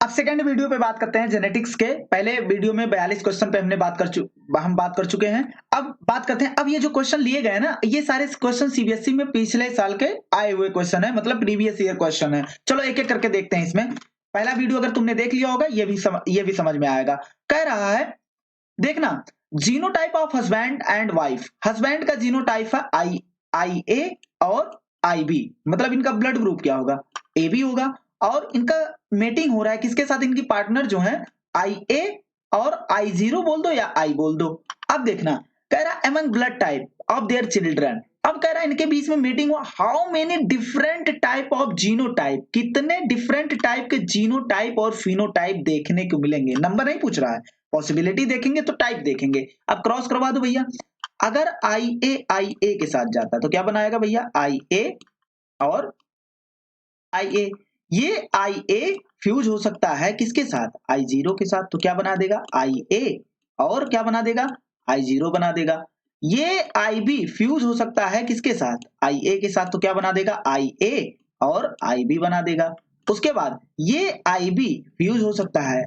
अब second video पे बात करते हैं जेनेटिक्स के। पहले वीडियो में 42 क्वेश्चन पे हम बात कर चुके हैं। अब बात करते हैं, अब ये जो क्वेश्चन लिए गए ना, ये सारे क्वेश्चन सीबीएसई में पिछले साल के आए हुए क्वेश्चन है, मतलब प्रीवियस ईयर क्वेश्चन है। चलो एक एक करके देखते हैं। इसमें पहला वीडियो अगर तुमने देख लिया होगा, ये भी समझ में आएगा। कह रहा है, देखना, genotype of husband and wife. Husband का जीनोटाइप है आई ए और आई बी, मतलब इनका ब्लड ग्रुप क्या होगा, ए बी होगा। और इनका मेटिंग हो रहा है किसके साथ, इनकी पार्टनर जो है आई ए और आई जीरो बोल दो या आई बोल दो। अब देखना, कह रहा है among blood type of their children. अब कह रहा है इनके बीच में मीटिंग हुआ, how many different type of genotype, कितने डिफरेंट टाइप के जीनोटाइप और फिनोटाइप देखने को मिलेंगे। नंबर नहीं पूछ रहा है, पॉसिबिलिटी देखेंगे तो टाइप देखेंगे। अब क्रॉस करवा दो भैया। अगर आई ए के साथ जाता तो क्या बनाएगा भैया, आई ए और आई ए। ये आई ए फ्यूज हो सकता है किसके साथ, आई जीरो के साथ, तो क्या बना देगा आई ए और क्या बना देगा आई जीरो बना देगा। ये आई बी फ्यूज हो सकता है किसके साथ, आई ए के साथ, तो क्या बना देगा आई ए और आई बी बना देगा। उसके बाद ये आई बी फ्यूज हो सकता है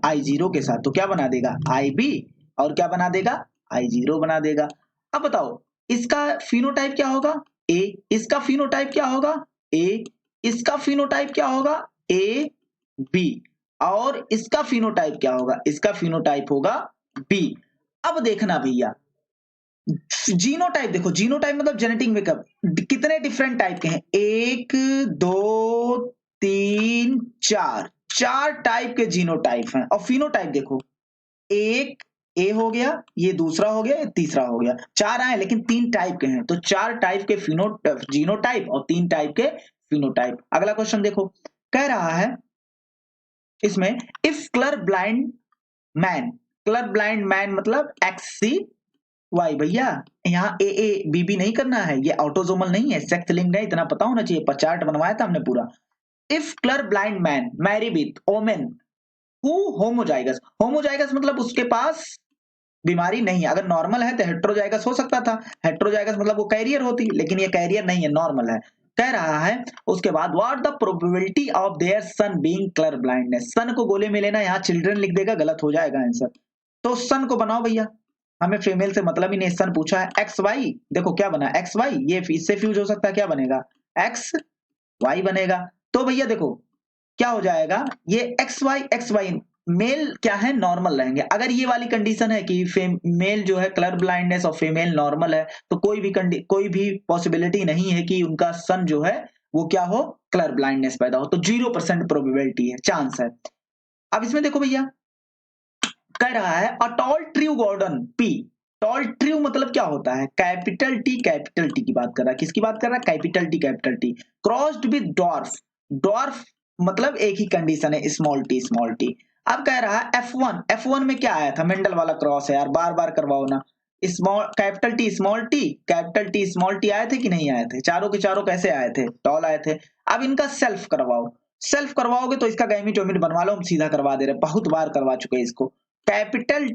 आई जीरो के साथ, तो क्या बना देगा आई बी और क्या बना देगा आई जीरो बना देगा। अब बताओ इसका फिनोटाइप क्या होगा, ए। इसका फिनोटाइप क्या होगा, ए। इसका फिनोटाइप क्या होगा, ए बी। और इसका फिनोटाइप क्या होगा, इसका फिनोटाइप होगा बी। अब देखना भैया, जीनोटाइप देखो, जीनोटाइप मतलब जेनेटिक मेकअप, कितने डिफरेंट टाइप के हैं, एक दो तीन चार, चार टाइप के जीनोटाइप हैं। और फिनोटाइप देखो, एक ए हो गया, ये दूसरा हो गया, ये तीसरा हो गया, चार आए लेकिन तीन टाइप के हैं, तो चार टाइप के जीनोटाइप और तीन टाइप के फिनोटाइप। अगला क्वेश्चन देखो, कह रहा है इसमें, if colour blind man, colour blind man मतलब एक्स सी वाई। भैया यहाँ ए बी बी नहीं करना है, ये ऑटोजोमल नहीं है, सेक्स लिंक्ड है, इतना पता होना चाहिए, चार्ट बनवाया था हमने पूरा। If colour blind man marry with woman who homozygous, homozygous मतलब उसके पास बीमारी नहीं है। अगर नॉर्मल है तो हेट्रोजाइगस हो सकता था, हेट्रोजाइगस मतलब वो कैरियर होती, लेकिन ये कैरियर नहीं है, नॉर्मल है। कह रहा है उसके बाद, what the probability of there son being colour blindness. Son को गोले में लेना, यहाँ चिल्ड्रन लिख देगा, गलत हो जाएगा आंसर। तो सन को बनाओ भैया, हमें फीमेल से मतलब ही नहीं, सन पूछा है। एक्स वाई देखो क्या बना, एक्स वाई, ये इससे फ्यूज हो सकता है, क्या बनेगा एक्स वाई बनेगा। तो भैया देखो क्या हो जाएगा, ये एक्स वाई मेल क्या है, नॉर्मल रहेंगे। अगर ये वाली कंडीशन है कि मेल जो है कलर ब्लाइंडनेस और फीमेल नॉर्मल है, तो कोई भी पॉसिबिलिटी नहीं है कि उनका सन जो है वो क्या हो, कलर ब्लाइंडनेस पैदा हो। तो 0% प्रोबेबिलिटी है, चांस है। अब इसमें देखो भैया, कह रहा है a tall true garden pea. Tall true मतलब क्या होता है, कैपिटल टी की बात कर रहा है, किसकी बात कर रहा है, capital T crossed with dwarf. Dwarf मतलब एक ही कंडीशन है, स्मॉल टी। अब कह रहा है F1 में क्या आया था, मेंडल वाला क्रॉस है यार, बार बार करवाओ ना। Small capital T small T आए थे कि नहीं आए थे, चारों के चारों कैसे आए थे, टॉल आए थे। अब इनका सेल्फ करवाओ, सेल्फ करवाओगे तो इसका गैमीटोमिट बनवा लो, हम सीधा करवा दे रहे, बहुत बार करवा चुके हैं इसको। कैपिटल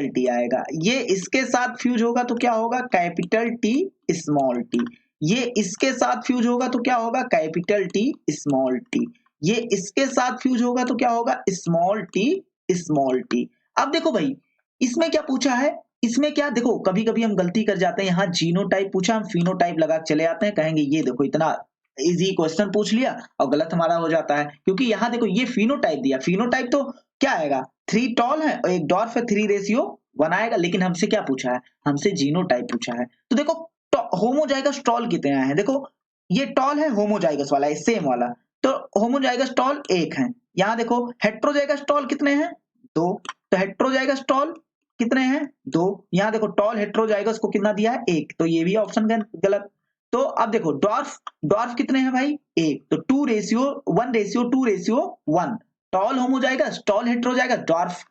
टी आएगा, ये इसके साथ फ्यूज होगा तो क्या होगा, कैपिटल टी स्मॉल टी। ये इसके साथ फ्यूज होगा तो क्या होगा, कैपिटल टी स्मॉल टी। ये इसके साथ फ्यूज होगा तो क्या होगा, स्मॉल टी। अब देखो भाई, इसमें क्या पूछा है, इसमें क्या देखो, कभी कभी हम गलती कर जाते हैं, यहाँ जीनोटाइप पूछा, हम फिनोटाइप लगा चले आते हैं, कहेंगे ये देखो इतना इजी क्वेश्चन पूछ लिया, और गलत हमारा हो जाता है, क्योंकि यहाँ देखो ये फिनोटाइप दिया, फिनोटाइप तो क्या आएगा, 3 टॉल है और एक डॉर्फ है, 3:1 आएगा। लेकिन हमसे क्या पूछा है, हमसे जीनोटाइप पूछा है। तो देखो होमोजाइगस टॉल कितने आए हैं, देखो ये टॉल है होमोजाइगस वाला, ये सेम वाला, तो होमोजाइगस टॉल 1 है। यहाँ देखो हेट्रोजाइगस टॉल कितने हैं, 2, तो हेट्रोजाइगस टॉल कितने हैं, 2। यहाँ देखो टॉल हेट्रोजाइगस को कितना दिया है, 1, तो ये भी ऑप्शन गलत। तो अब देखो डॉर्फ, डॉर्फ कितने हैं भाई, 1, तो 2:1:2:1, tall homozygous, tall heterozygous, dwarf,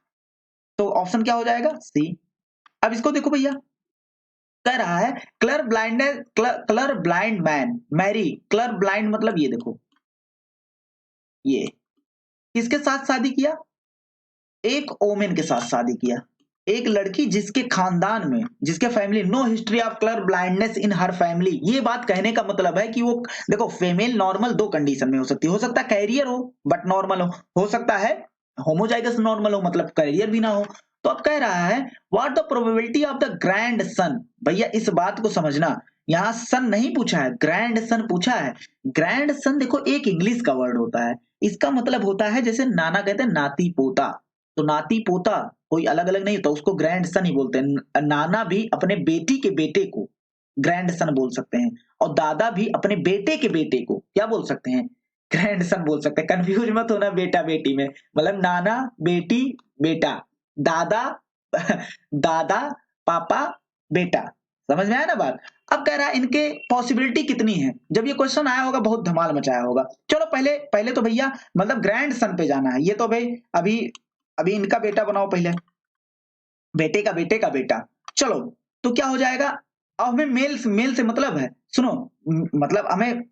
तो ऑप्शन क्या हो जाएगा, सी। अब इसको देखो भैया, कह रहा है colour blind man marry, colour blind मतलब ये देखो, ये किसके साथ शादी किया, एक ओमेन के साथ शादी किया, एक लड़की जिसके खानदान में, जिसके family, no history of colour blindness in her family. ये बात कहने का मतलब है कि वो, देखो फीमेल नॉर्मल दो कंडीशन में हो सकती है, हो सकता है कैरियर हो बट नॉर्मल हो सकता है होमोजाइगस नॉर्मल हो मतलब कैरियर भी ना हो। तो अब कह रहा है what the probability of the grand son. भैया इस बात को समझना, यहाँ सन नहीं पूछा है, ग्रैंड सन पूछा है। ग्रैंड सन देखो एक इंग्लिश का वर्ड होता है, इसका मतलब होता है जैसे नाना कहते हैं नाती पोता, तो नाती पोता कोई अलग अलग नहीं होता, उसको ग्रैंड सन ही बोलते हैं। नाना भी अपने बेटी के बेटे को ग्रैंड सन बोल सकते हैं, और दादा भी अपने बेटे के बेटे को क्या बोल सकते हैं, ग्रैंड सन बोल सकते हैं। कंफ्यूज मत होना बेटा बेटी में, मतलब नाना बेटी बेटा, दादा दादा पापा बेटा, समझ में आया ना बात। अब कह रहा है इनके पॉसिबिलिटी कितनी है, जब ये क्वेश्चन आया होगा बहुत धमाल मचाया होगा। चलो पहले पहले तो भैया मतलब ग्रैंड सन पे जाना है, ये तो भाई अभी अभी इनका बेटा बनाओ पहले, बेटे का बेटे का बेटा। चलो तो क्या हो जाएगा, अब हमें मेल से मतलब है, सुनो मतलब हमें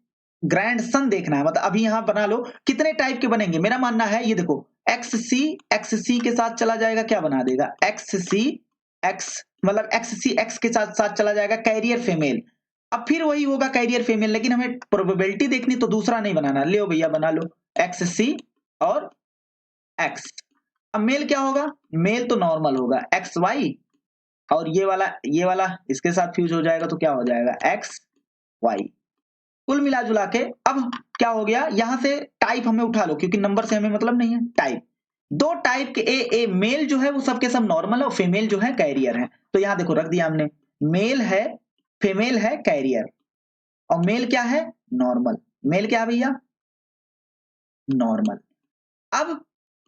ग्रैंड सन देखना है, मतलब अभी यहां बना लो कितने टाइप के बनेंगे। मेरा मानना है ये देखो एक्स सी के साथ चला जाएगा, क्या बना देगा एक्स सी एक्स, मतलब एक्स सी एक्स के साथ साथ चला जाएगा कैरियर फीमेल। अब फिर वही होगा कैरियर फीमेल, लेकिन हमें प्रोबेबिलिटी देखनी तो दूसरा नहीं बनाना, ले भैया बना लो एक्स सी और एक्स। अब मेल क्या होगा, मेल तो नॉर्मल होगा एक्स वाई, और ये वाला इसके साथ फ्यूज हो जाएगा तो क्या हो जाएगा एक्स वाई। कुल मिला जुला के अब क्या हो गया, यहां से टाइप हमें उठा लो क्योंकि नंबर से हमें मतलब नहीं है। टाइप दो टाइप के ए मेल जो है वो सबके सब नॉर्मल है और फीमेल जो है कैरियर है। तो यहां देखो रख दिया हमने, मेल है फीमेल है कैरियर, और मेल क्या है नॉर्मल। मेल क्या है भैया नॉर्मल। अब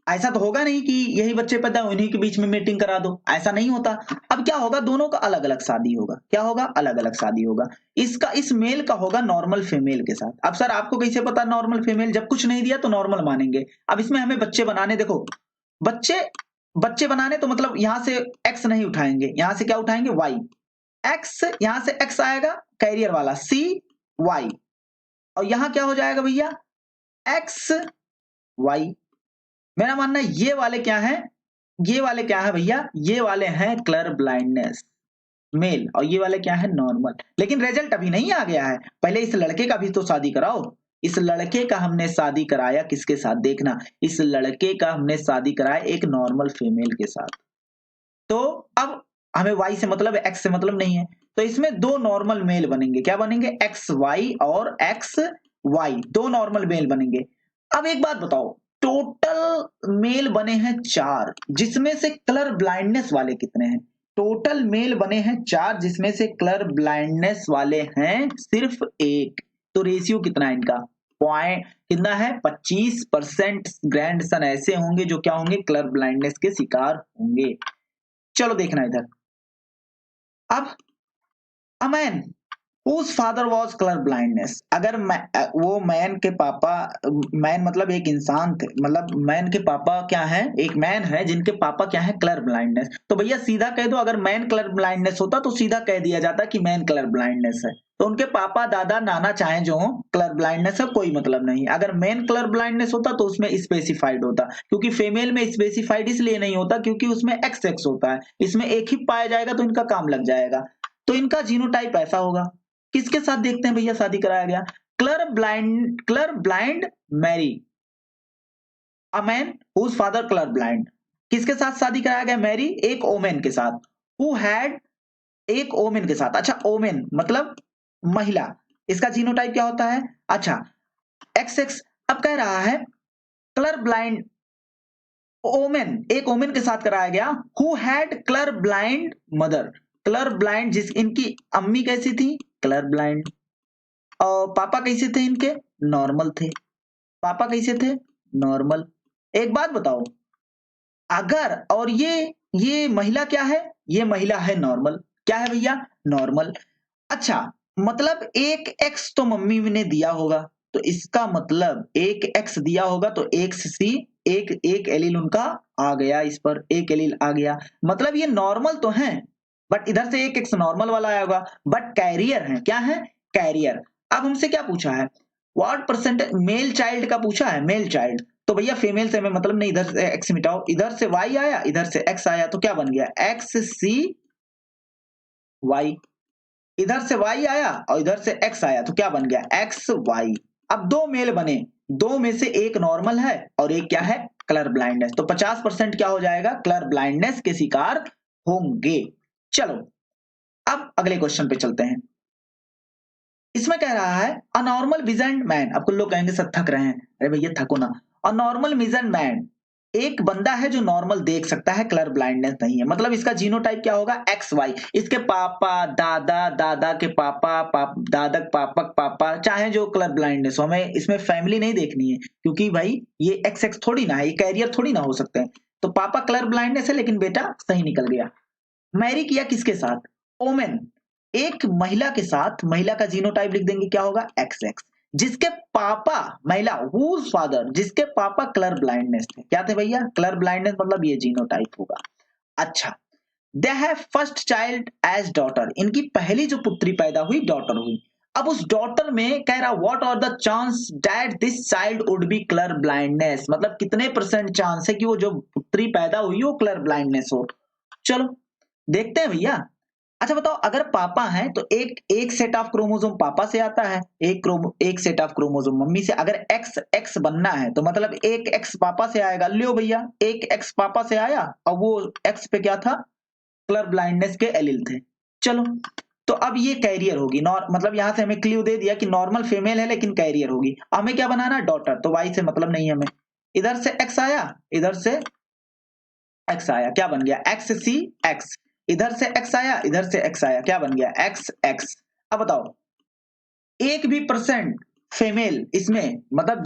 ऐसा तो होगा नहीं कि यही बच्चे पैदा उन्हीं के बीच में मीटिंग करा दो, ऐसा नहीं होता। अब क्या होगा, दोनों का अलग अलग शादी होगा, क्या होगा अलग अलग शादी होगा। इसका इस मेल का होगा नॉर्मल फीमेल के साथ। अब सर आपको कैसे पता नॉर्मल फीमेल, जब कुछ नहीं दिया तो नॉर्मल मानेंगे। अब इसमें हमें बच्चे बनाने, देखो बच्चे बच्चे बनाने तो मतलब यहां से एक्स नहीं उठाएंगे, यहां से क्या उठाएंगे वाई। एक्स यहां से एक्स आएगा कैरियर वाला, सी वाई, और यहां क्या हो जाएगा भैया एक्स वाई। मेरा मानना है ये वाले क्या है, ये वाले क्या है भैया, ये वाले हैं कलर ब्लाइंडनेस मेल, और ये वाले क्या है नॉर्मल। लेकिन रिजल्ट अभी नहीं आ गया है, पहले इस लड़के का भी तो शादी कराओ। इस लड़के का हमने शादी कराया किसके साथ, देखना इस लड़के का हमने शादी कराया एक नॉर्मल फीमेल के साथ। तो अब हमें वाई से मतलब है, एक्स से मतलब नहीं है, तो इसमें दो नॉर्मल मेल बनेंगे, क्या बनेंगे एक्स वाई और एक्स वाई, दो नॉर्मल मेल बनेंगे। अब एक बात बताओ, टोटल मेल बने हैं 4, जिसमें से कलर ब्लाइंडनेस वाले कितने हैं। टोटल मेल बने हैं 4 जिसमें से कलर ब्लाइंडनेस वाले हैं सिर्फ 1। तो रेशियो कितना है इनका, पॉइंट कितना है 25% ग्रैंड सन ऐसे होंगे जो क्या होंगे कलर ब्लाइंडनेस के शिकार होंगे। चलो देखना इधर, अब a man whose father was color blindness, अगर वो मैन के पापा, मैन मतलब एक इंसान थे, मतलब मैन के पापा क्या है, एक मैन है जिनके पापा क्या है कलर ब्लाइंडनेस। तो भैया सीधा कह दो, अगर मैन कलर ब्लाइंडनेस होता तो सीधा कह दिया जाता कि मैन कलर ब्लाइंडनेस है, तो उनके पापा दादा नाना चाहे जो हो कलर ब्लाइंडनेस है कोई मतलब नहीं। अगर मैन कलर ब्लाइंडनेस होता तो उसमें स्पेसिफाइड होता, क्योंकि फीमेल में स्पेसिफाइड इसलिए नहीं होता क्योंकि उसमें एक्स एक्स होता है, इसमें एक ही पाया जाएगा तो इनका काम लग जाएगा। तो इनका जीनोटाइप ऐसा होगा। किसके साथ देखते हैं भैया शादी कराया गया, colour blind marry, a man whose father colour blind. किसके साथ शादी कराया गया, मैरी एक ओमेन के साथ, हु हैड एक ओमेन के साथ। अच्छा ओमेन मतलब महिला, इसका जीनोटाइप क्या होता है, अच्छा एक्स एक्स। अब कह रहा है कलर ब्लाइंड ओमेन, एक ओमेन के साथ कराया गया, who had colour blind mother, colour blind जिस इनकी अम्मी कैसी थी कलर ब्लाइंड, और पापा कैसे थे इनके नॉर्मल थे, पापा कैसे थे नॉर्मल। एक बात बताओ, अगर और ये महिला क्या है, ये महिला है नॉर्मल, क्या है भैया नॉर्मल। अच्छा मतलब एक एक्स तो मम्मी ने दिया होगा, तो इसका मतलब एक एक्स दिया होगा तो एक्स सी एक एक एलील उनका आ गया, इस पर एक एलील आ गया, मतलब ये नॉर्मल तो है बट इधर से एक एक्स नॉर्मल वाला आया होगा, बट कैरियर है, क्या है कैरियर। अब हमसे क्या पूछा है, व्हाट परसेंटेज मेल चाइल्ड का पूछा है, मेल चाइल्ड, तो भैया फीमेल से हमें मतलब नहीं, इधर से एक्स मिटाओ, इधर से वाई आया, इधर से एक्स आया, तो क्या बन गया एक्स सी वाई। इधर से वाई आया और इधर से एक्स आया, तो क्या बन गया एक्स वाई। अब दो मेल बने, दो में से एक नॉर्मल है और एक क्या है कलर ब्लाइंडनेस, तो 50% क्या हो जाएगा कलर ब्लाइंडनेस के शिकार होंगे। चलो अब अगले क्वेश्चन पे चलते हैं। इसमें कह रहा है अ नॉर्मल विजन मैन, अब कुछ लोग कहेंगे सर थक रहे हैं, अरे भैया थको ना। अ नॉर्मल विजन मैन, एक बंदा है जो नॉर्मल देख सकता है, कलर ब्लाइंडनेस नहीं है, मतलब इसका जीनोटाइप क्या होगा एक्स वाई। इसके पापा दादा, दादा के पापा, दादा के पापा पापा, चाहे जो कलर ब्लाइंडनेस हो, हमें इसमें फैमिली नहीं देखनी है, क्योंकि भाई ये एक्स एक्स थोड़ी ना है, ये कैरियर थोड़ी ना हो सकते हैं। तो पापा कलर ब्लाइंडनेस है लेकिन बेटा सही निकल गया। मैरी किया किसके साथ, ओमेन, एक महिला के साथ, महिला का जीनोटाइप लिख देंगे क्या होगा एक्स एक्स। जिसके पापा, महिला हुज फादर, जिसके पापा कलर ब्लाइंडनेस थे, क्या थे भैया कलर ब्लाइंडनेस, मतलब ये जीनोटाइप होगा। अच्छा, they have first child as daughter, इनकी पहली जो पुत्री पैदा हुई डॉटर हुई। अब उस डॉटर में कह रहा what are the chance that this child would be colour blindness, मतलब कितने परसेंट चांस है कि वो जो पुत्री पैदा हुई वो कलर ब्लाइंडनेस हो। चलो देखते हैं भैया। अच्छा बताओ, अगर पापा है तो एक एक सेट ऑफ क्रोमोसोम पापा से आता है, एक सेट ऑफ क्रोमोसोम मम्मी से। अगर एक्स एक्स बनना है तो मतलब एक एक्स पापा से आएगा, लियो भैया एक एक्स पापा से आया और वो एक्स पे क्या था कलर ब्लाइंडनेस के एलील थे। चलो तो अब ये कैरियर होगी, मतलब यहां से हमें क्ल्यू दे दिया कि नॉर्मल फीमेल है लेकिन कैरियर होगी। हमें क्या बनाना डॉटर, तो वाई से मतलब नहीं हमें। इधर से एक्स आया, इधर से एक्स आया, क्या बन गया एक्स सी एक्स। इधर से एक्स आया, इधर से एक्स आया, क्या बन गया एक्स एक्स। अब बताओ एक भी परसेंट फीमेल इसमें, मतलब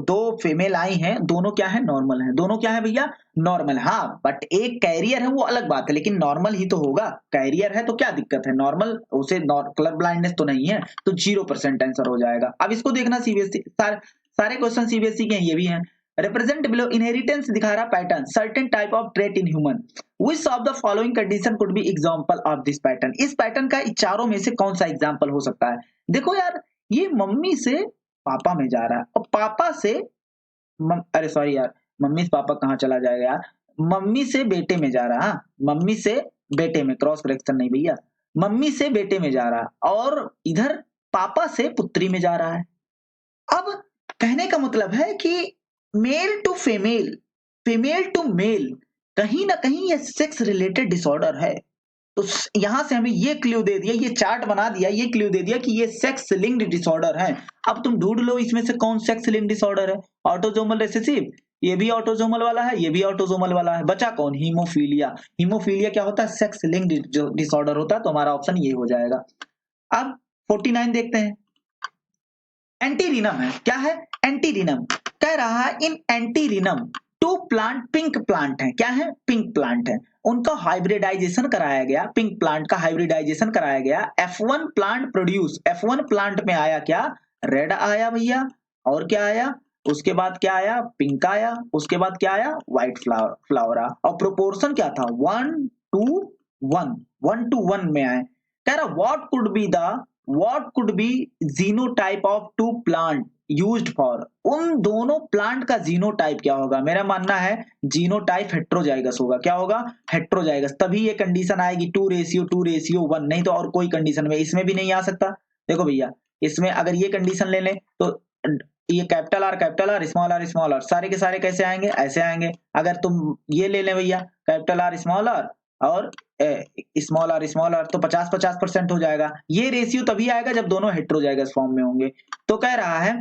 दो फीमेल आई हैं, दोनों क्या है नॉर्मल है, दोनों क्या है भैया नॉर्मल। हाँ बट एक कैरियर है वो अलग बात है, लेकिन नॉर्मल ही तो होगा, कैरियर है तो क्या दिक्कत है, नॉर्मल उसे कलर ब्लाइंडनेस तो नहीं है, तो 0% आंसर हो जाएगा। अब इसको देखना सीबीएसई, सारे क्वेश्चन सीबीएसई के ये भी हैं। रिप्रेजेंट बिलो इनहेरिटेंस दिखा रहा pattern, certain type of trait in human, which of the following condition could be example of this pattern, इस पैटर्न का चारों में से कौन सा एग्जांपल हो सकता है। देखो यार, ये मम्मी से पापा में जा रहा है और पापा से अरे सॉरी यार, मम्मी से पापा कहाँ चला जाएगा यार, मम्मी से बेटे में जा रहा है, हाँ मम्मी से बेटे में, क्रॉस करेक्शन नहीं भैया, मम्मी से बेटे में जा रहा है और इधर पापा से पुत्री में जा रहा है। अब कहने का मतलब है कि male to female, female to male, कहीं ना कहीं ये सेक्स रिलेटेड डिसऑर्डर है। तो यहां से हमें ये क्ल्यू दे दिया, ये चार्ट बना दिया, ये क्ल्यू दे दिया कि ये सेक्स लिंक्ड डिसऑर्डर है। अब तुम ढूंढ लो इसमें से कौन सेक्स लिंक्ड डिसऑर्डर है। ऑटोसोमल रिसेसिव, ये भी ऑटोसोमल वाला है, ये भी ऑटोसोमल वाला है, बचा कौन हीमोफीलिया। हीमोफीलिया क्या होता है सेक्स लिंक्ड डिसऑर्डर होता है, तो हमारा ऑप्शन ये हो जाएगा। अब 49 देखते हैं। एंटीरिनम है, क्या है एंटीरिनम, कह रहा है इन एंटीरिनम टू प्लांट पिंक प्लांट है, क्या है पिंक प्लांट है, उनका हाइब्रिडाइजेशन कराया गया, पिंक प्लांट का हाइब्रिडाइजेशन कराया गया। F1 plant produce, F1 plant में आया क्या रेड आया भैया, और क्या आया उसके बाद क्या आया पिंक आया, उसके बाद क्या आया व्हाइट फ्लावर और प्रोपोर्शन क्या था 1:1, 1:1 में आए। कह रहा what could be genotype of two plant used for, उन दोनों प्लांट का जीनोटाइप क्या होगा। मेरा मानना है जीनोटाइप हेट्रोजाइगस होगा, क्या होगा हेट्रोजाइगस, तभी ये कंडीशन आएगी 2:1, नहीं तो और कोई कंडीशन में इसमें भी नहीं आ सकता। देखो भैया इसमें अगर ये कंडीशन ले लें तो ये कैपिटल आर स्मॉल आर सारे के सारे कैसे आएंगे ऐसे आएंगे। अगर तुम ये ले लें भैया कैपिटल आर और स्मॉल आर तो 50-50% हो जाएगा। ये रेशियो तभी आएगा जब दोनों हेट्रोजाइगस फॉर्म में होंगे। तो कह रहा है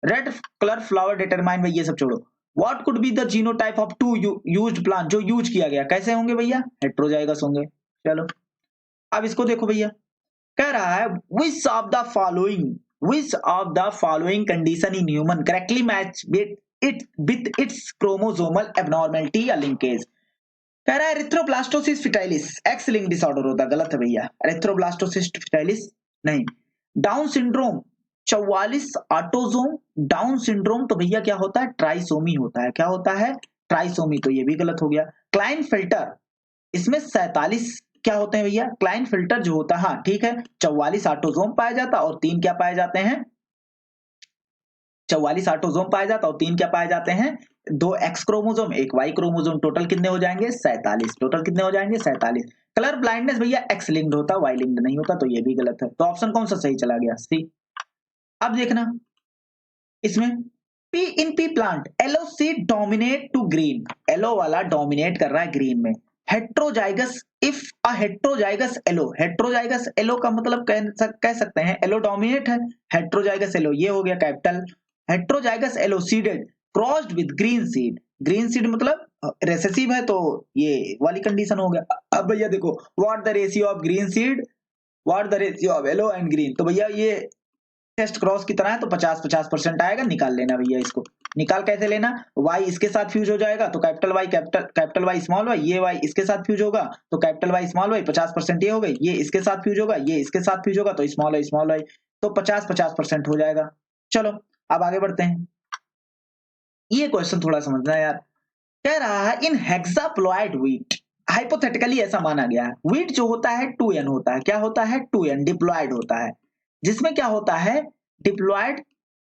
रेड कलर फ्लावर डिटरमाइन, भाई ये सब छोड़ो, what could be the genotype of two used plant, जो यूज किया गया कैसे होंगे भैया हेट्रोजाइगस होंगे। चलो अब इसको देखो भैया, कह रहा है which of the following condition in human correctly match with its chromosomal abnormality या linkage। कह रहा है erythroblastosis fetalis x link disorder होता, गलत है भैया, एरिथ्रोब्लास्टोसिस फिटाइलिस नहीं। Down syndrome 44 autosome, down syndrome तो भैया क्या होता है ट्राइसोमी होता है, क्या होता है ट्राइसोमी, तो ये भी गलत हो गया। क्लाइन फिल्टर इसमें 47 क्या होते हैं भैया क्लाइन फिल्टर जो होता है, हाँ ठीक है 44 ऑटोसोम पाया जाता और 3 क्या पाए जाते हैं 44 ऑटोसोम पाए जाता और 3 क्या पाए जाते हैं, 2 X chromosome 1 Y chromosome. Total कितने हो जाएंगे, 47। टोटल कितने हो जाएंगे, 47। कलर ब्लाइंडनेस भैया एक्स लिंक्ड होता, वाई लिंक्ड नहीं होता, तो ये भी गलत है। तो ऑप्शन कौन सा सही चला गया, सी। अब देखना इसमें pea in pea plant yellow seed dominate to green, yellow वाला डोमिनेट कर रहा है ग्रीन में। Heterozygous if a heterozygous yellow, heterozygous yellow का मतलब कह सकते हैं एलो डोमिनेट है, हेट्रोजाइगस एलो ये हो गया capital. Heterozygous yellow seeded crossed with green seed, green seed मतलब रेसेसिव है, तो ये वाली कंडीशन हो गया। अब भैया देखो what the ratio of green seed, what the ratio of yellow and green, तो भैया ये टेस्ट क्रॉस की तरह है, तो 50-50% आएगा, निकाल लेना भैया इसको। निकाल कैसे लेना, y इसके साथ फ्यूज हो जाएगा तो कैपिटल Y स्मॉल y, ये y इसके साथ फ्यूज होगा तो कैपिटल Y स्मॉल y, 50% ये हो गई, ये इसके साथ फ्यूज होगा, ये इसके साथ फ्यूज होगा तो स्मॉल y, तो 50-50% हो जाएगा। चलो अब आगे बढ़ते हैं। ये क्वेश्चन थोड़ा समझना यार, कह रहा है इन हेक्साप्लॉइड व्हीट, हाइपोथेटिकली ऐसा माना गया है व्हीट जो होता है 2n होता है, क्या होता है 2n डिप्लॉयड होता है, जिसमें क्या होता है डिप्लॉयड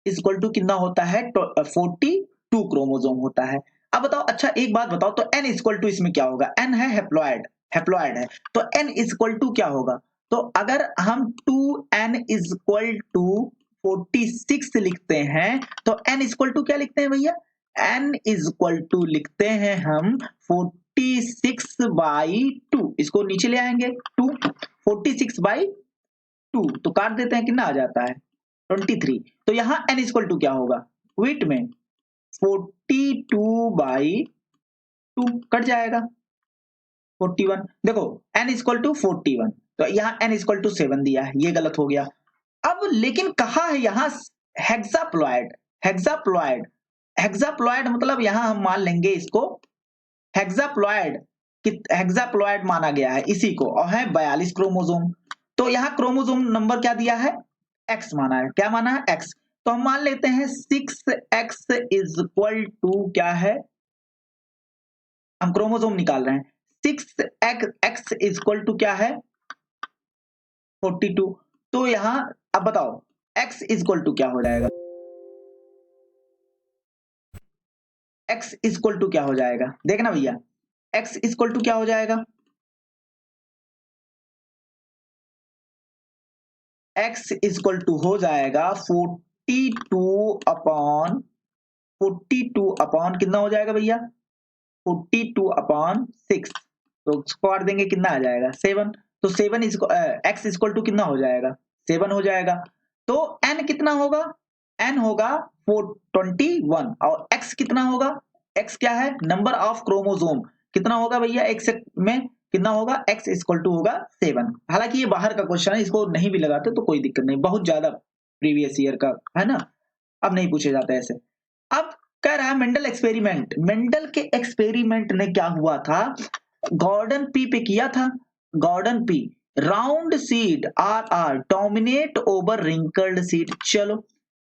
इक्वल टू कितना होता है 42 क्रोमोसोम होता है। अब बताओ, अच्छा एक बात बताओ, तो n इक्वल टू इसमें क्या होगा, n है हेप्लॉयड, हेप्लॉयड है तो n इक्वल टू क्या होगा, तो अगर हम 2n इक्वल टू 46 लिखते हैं तो n इक्वल टू क्या लिखते हैं भैया, n इक्वल टू लिखते हैं हम 46/2, इसको नीचे ले आएंगे 2, 46/2 तो काट देते हैं, कितना आ जाता है 23। तो यहाँ n इक्वल टू क्या होगा, व्हीट में 42/2 कट जाएगा 41। देखो n इक्वल टू 41, तो यहाँ n इक्वल टू 7 दिया है, ये गलत हो गया। अब लेकिन कहा है यहाँ हेक्साप्लॉइड, हेक्साप्लॉइड, हेक्साप्लॉइड मतलब यहाँ हम मान लेंगे इसको हेक्साप्लॉइड, हेक्साप्लॉइड माना गया है इसी को, और है 42 क्रोमोसोम। तो यहाँ क्रोमोसोम नंबर क्या दिया है, एक्स माना है, क्या माना है एक्स, तो हम मान लेते हैं 6x इक्वल टू क्या है, हम क्रोमोसोम निकाल रहे हैं, 6x इक्वल टू क्या है 42। तो यहाँ अब बताओ x इक्वल टू क्या हो जाएगा, x इक्वल टू क्या हो जाएगा, देखना भैया x इक्वल टू क्या हो जाएगा, x इक्वल टू हो जाएगा 42 अपॉन कितना हो जाएगा भैया 42/6, तो स्क्वायर देंगे कितना आ जाएगा 7, तो 7 x इक्वल टू कितना हो जाएगा 7 हो जाएगा। तो n कितना होगा, n होगा 421 और x कितना होगा, x क्या है नंबर ऑफ क्रोमोसोम, कितना होगा भैया x में कितना होगा, x इक्वल टू होगा 7। हालांकि ये बाहर का क्वेश्चन है, इसको नहीं भी लगाते तो कोई दिक्कत नहीं, बहुत ज्यादा प्रीवियस ईयर का है ना, अब नहीं पूछे जाते ऐसे। अब कह रहा है मेंडल एक्सपेरिमेंट, मेंडल के एक्सपेरिमेंट में क्या हुआ था, गॉर्डन पी पे किया था, garden pea round seed are dominate over wrinkled seed, चलो,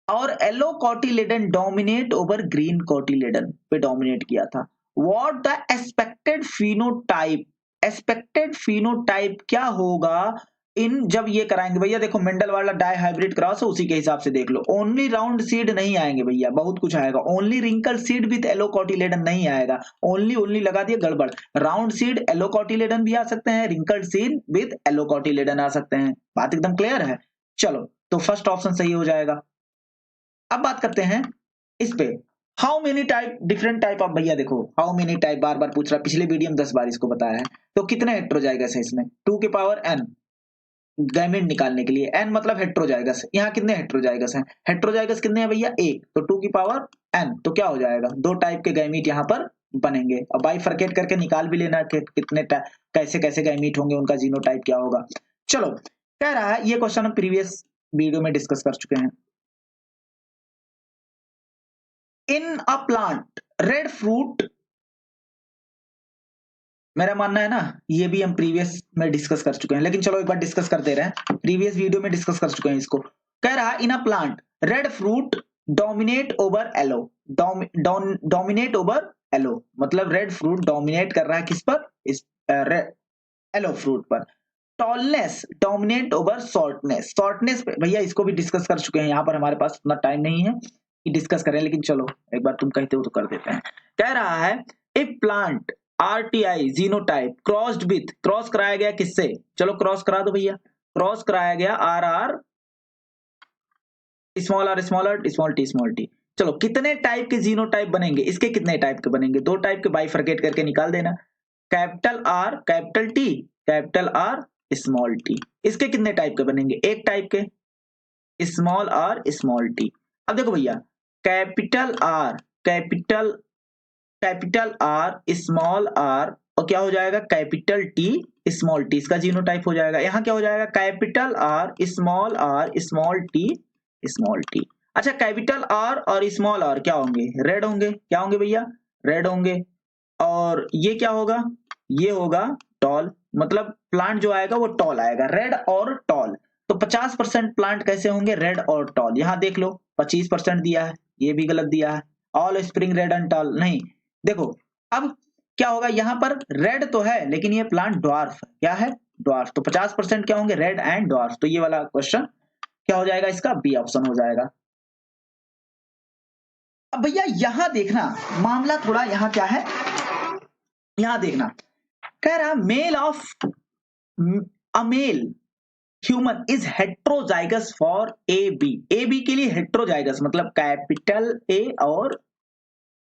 और yellow cotyledon dominate over green cotyledon पे डोमिनेट किया था। What the expected phenotype, expected phenotype क्या होगा इन, जब ये कराएंगे भैया, देखो मेंडल वाला डाई हाइब्रिड क्रॉस है उसी के हिसाब से देख लो, ओनली राउंड सीड नहीं आएंगे भैया, बहुत कुछ आएगा, only wrinkle seed with yellow cotyledon नहीं आएगा, ओनली ओनली लगा दिया गड़बड़, राउंड सीड येलो कॉटिलेडन भी आ सकते हैं, wrinkle seed with yellow cotyledon आ सकते हैं, बात एकदम क्लियर है। चलो तो फर्स्ट ऑप्शन सही हो जाएगा। अब बात करते हैं इस पे, how many type, different type of, भैया देखो हाउ मेनी टाइप बार बार पूछ रहा है, पिछले वीडियो में 10 बार इसको बताया है, तो कितने हेट्रोजाइगस है इसमें 2 की पावर n, गैमेट निकालने के लिए n मतलब हेट्रोजाइगस, यहाँ कितने हेट्रोजाइगस हैं, हेट्रोजाइगस कितने हैं भैया एक, तो 2 की पावर n, तो क्या हो जाएगा 2 टाइप के गैमीट यहाँ पर बनेंगे। अब बाइफरकेट करके निकाल भी लेना कि कितने कैसे कैसे गैमीट होंगे, उनका जीनोटाइप क्या होगा। चलो कह रहा है ये क्वेश्चन हम प्रीवियस वीडियो में डिस्कस कर चुके हैं। इन अ प्लांट रेड फ्रूट, मेरा मानना है ना ये भी हम प्रीवियस में डिस्कस कर चुके हैं, लेकिन चलो एक बार डिस्कस कर दे रहे हैं, प्रीवियस वीडियो में डिस्कस कर चुके हैं इसको। कह रहा in a plant red fruit dominate over yellow, dominate over yellow मतलब रेड फ्रूट डोमिनेट कर रहा है किस पर, इस येलो फ्रूट पर। Tallness dominate over shortness, shortness भैया इसको भी डिस्कस कर चुके हैं, यहाँ पर हमारे पास उतना टाइम नहीं है, डिस्कस करें, लेकिन चलो एक बार तुम कहते हो तो कर देते हैं। कह रहा है if plant RTI genotype crossed with, cross कराया गया किससे, चलो क्रॉस करा दो भैया, क्रॉस कराया गया आर आर स्मॉल टी, चलो कितने टाइप के जीनोटाइप बनेंगे, इसके कितने टाइप के बनेंगे, दो टाइप के बाइफरकेट करके निकाल देना, capital R capital T, capital R small T, इसके कितने टाइप के बनेंगे, एक टाइप के स्मॉल आर स्मॉल टी। अब देखो भैया capital R capital R small R और क्या हो जाएगा कैपिटल टी स्मॉल टी, इसका जीनोटाइप हो जाएगा। यहाँ क्या हो जाएगा capital R small T small T. अच्छा कैपिटल आर और स्मॉल आर क्या होंगे, रेड होंगे, क्या होंगे भैया, रेड होंगे। और ये क्या होगा, ये होगा टॉल, मतलब प्लांट जो आएगा वो टॉल आएगा, रेड और टॉल। तो 50% प्लांट कैसे होंगे, रेड और टॉल। यहां देख लो 25% दिया है, ये भी गलत दिया है, all spring red and tall नहीं। देखो अब क्या होगा, यहाँ पर रेड तो है लेकिन ये प्लांट ड्वार्फ, क्या है ड्वार्फ, तो 50% क्या होंगे, रेड एंड ड्वार्फ। तो ये वाला क्वेश्चन क्या हो जाएगा, इसका बी ऑप्शन हो जाएगा। अब भैया यहां देखना मामला थोड़ा, यहाँ क्या है, यहां देखना कह रहा male of a male human is heterozygous for A B के लिए हेट्रोजाइगस मतलब कैपिटल ए और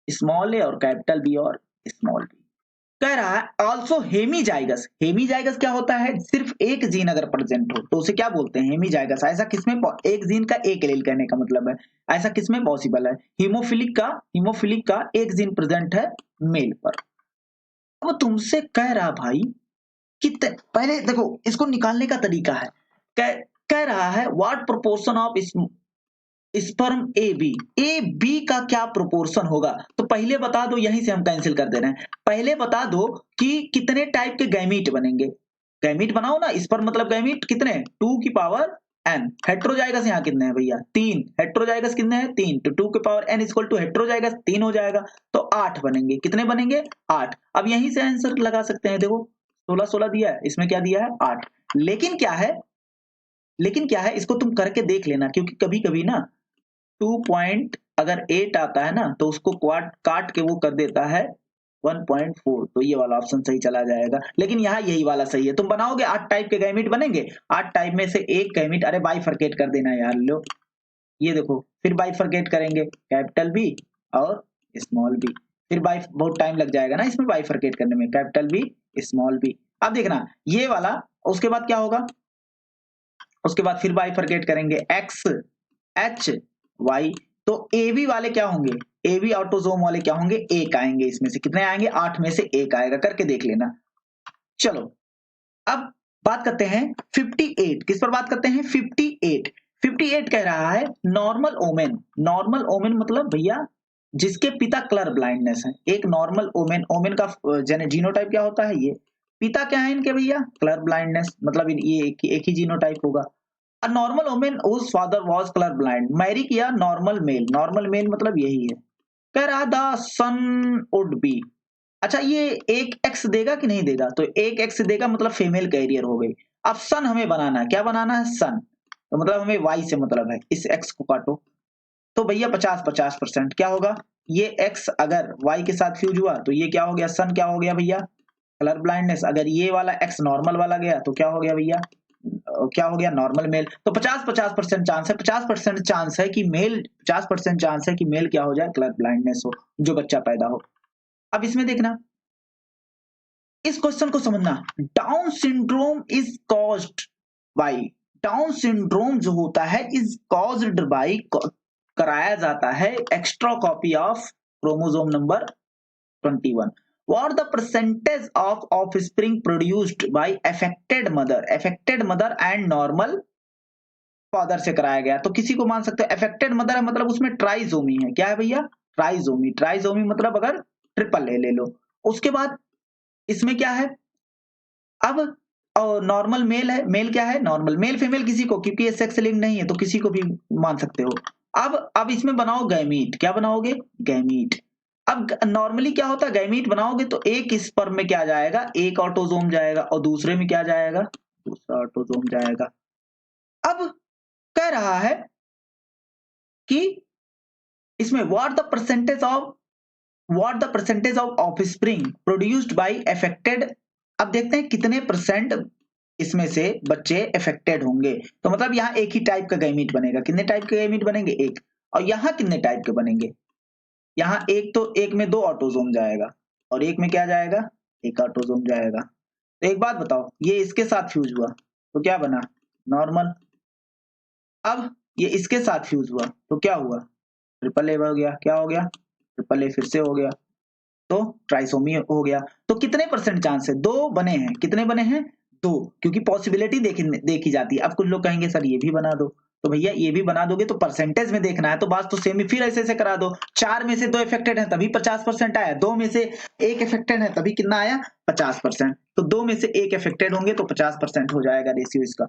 स्मॉल ए और कैपिटल बी और स्मॉल बी। कह रहा है ऑल्सो हेमीजाइगस, हेमीजाइगस क्या होता है, सिर्फ एक जीन अगर प्रेजेंट हो तो उसे क्या बोलते हैं, हेमीजाइगस। ऐसा किसमें, एक जीन का एक एलील कहने का मतलब है, ऐसा किसमें पॉसिबल है, हीमोफिलिक का एक जीन प्रेजेंट है मेल पर। अब तुमसे कह रहा भाई कि पहले देखो इसको निकालने का तरीका है, कह रहा है what proportion of sperm A B का क्या प्रोपोर्शन होगा। तो पहले बता दो, यहीं से हम कैंसिल कर दे रहे हैं, पहले बता दो कि कितने टाइप के गैमीट बनेंगे, गैमीट बनाओ ना, स्पर्म मतलब गैमीट कितने 2 की पावर n, हेट्रोजाइगस यहाँ कितने हैं भैया 3, हेट्रोजाइगस कितने हैं 3, तो 2 की power n equal to heterozygous 3 हो जाएगा, तो 8 बनेंगे, कितने बनेंगे 8। अब यहीं से आंसर लगा सकते हैं, देखो 16 दिया है, इसमें क्या दिया है 8। लेकिन क्या है इसको तुम करके देख लेना, क्योंकि कभी कभी ना 2.8 आता है ना तो उसको काट के वो कर देता है 1.4, तो ये वाला ऑप्शन सही चला जाएगा। लेकिन यहाँ यही वाला सही है, तुम बनाओगे 8 टाइप के गैमीट बनेंगे, 8 टाइप में से एक गैमीट, अरे बाइफरकेट कर देना यार, लो ये देखो फिर बाइफरकेट करेंगे कैपिटल बी और स्मॉल बी, फिर बहुत टाइम लग जाएगा ना इसमें बाइफरकेट करने में, कैपिटल बी स्मॉल बी। अब देखना ये वाला, उसके बाद क्या होगा, उसके बाद फिर बाइफरकेट करेंगे एक्स एच वाई, तो ए बी वाले क्या होंगे, ए बी ऑटोजोम वाले क्या होंगे, एक आएंगे, इसमें से कितने आएंगे 8 में से एक आएगा, करके देख लेना। चलो अब बात करते हैं 58, किस पर बात करते हैं 58। 58 कह रहा है नॉर्मल ओमेन, नॉर्मल ओमेन मतलब भैया जिसके पिता कलर ब्लाइंडनेस है, एक नॉर्मल ओमेन, ओमेन का जीनोटाइप क्या होता है, ये पिता क्या है इनके भैया कलर ब्लाइंडनेस, मतलब ये एक ही जीनोटाइप होगा। A normal woman whose father was color blind marry किया नॉर्मल मेल, नॉर्मल मेल मतलब यही है। कह रहा द सन वुड बी, अच्छा ये एक एक्स देगा कि नहीं देगा, तो एक एक्स देगा मतलब फीमेल कैरियर हो गई। अब सन हमें बनाना है, क्या बनाना है सन, तो मतलब हमें वाई से मतलब है, इस एक्स को काटो, तो भैया 50-50% क्या होगा, ये एक्स अगर वाई के साथ फ्यूज हुआ तो ये क्या हो गया सन, क्या हो गया भैया कलर ब्लाइंडनेस, अगर ये वाला एक्स नॉर्मल वाला गया तो क्या हो गया भैया, क्या हो गया नॉर्मल मेल। तो 50-50% चांस है, 50% चांस है कि मेल, 50% चांस है कि मेल क्या हो जाए कलर ब्लाइंडनेस हो, जो बच्चा पैदा हो। अब इसमें देखना, इस क्वेश्चन को समझना, down syndrome is caused by, down syndrome जो होता है इज कॉज्ड बाई, कराया जाता है extra copy of chromosome number 21। What the percentage of offspring produced by affected mother and normal father से कराया गया, तो किसी को मान सकते हो affected mother है मतलब उसमें ट्राइजोमी है, क्या है भैया ट्राइजोमी, ट्राइजोमी मतलब अगर ट्रिपल ले लो। उसके बाद इसमें क्या है, अब और नॉर्मल मेल है, मेल क्या है नॉर्मल, मेल फीमेल किसी को, क्योंकि ये सेक्स लिंक नहीं है तो किसी को भी मान सकते हो। अब इसमें बनाओ गैमीट, क्या बनाओगे गैमीट। अब नॉर्मली क्या होता है गैमीट बनाओगे तो एक स्पर्म में क्या जाएगा, एक ऑटोजोम जाएगा और दूसरे में क्या जाएगा, दूसरा ऑटोजोम जाएगा। अब कह रहा है कि इसमें what the percentage of offspring produced by affected. अब देखते हैं कितने परसेंट इसमें से बच्चे अफेक्टेड होंगे। तो मतलब यहाँ एक ही टाइप का गैमीट बनेगा। कितने टाइप के गैमीट बनेंगे? एक। और यहाँ कितने टाइप के बनेंगे? यहाँ एक, तो एक में 2 ऑटोसोम जाएगा और एक में क्या जाएगा? एक ऑटोसोम जाएगा। तो एक बात बताओ, ये इसके साथ फ्यूज हुआ तो क्या बना? नॉर्मल। अब ये इसके साथ फ्यूज हुआ तो क्या हुआ? ट्रिपल ए हो गया। क्या हो गया? ट्रिपल ए फिर से हो गया, तो ट्राइसोमी हो गया। तो कितने परसेंट चांस है? 2 बने हैं। कितने बने हैं? 2, क्योंकि पॉसिबिलिटी देखी जाती है। अब कुछ लोग कहेंगे सर ये भी बना दो, तो भैया ये भी बना दोगे तो परसेंटेज में देखना है, तो बात तो सेम ही। फिर ऐसे ऐसे करा दो। 4 में से 2 इफेक्टेड है तभी 50% आया, 2 में से 1 इफेक्टेड है तभी कितना आया? 50%। तो 2 में से 1 इफेक्टेड होंगे तो 50% हो जाएगा रेशियो इसका।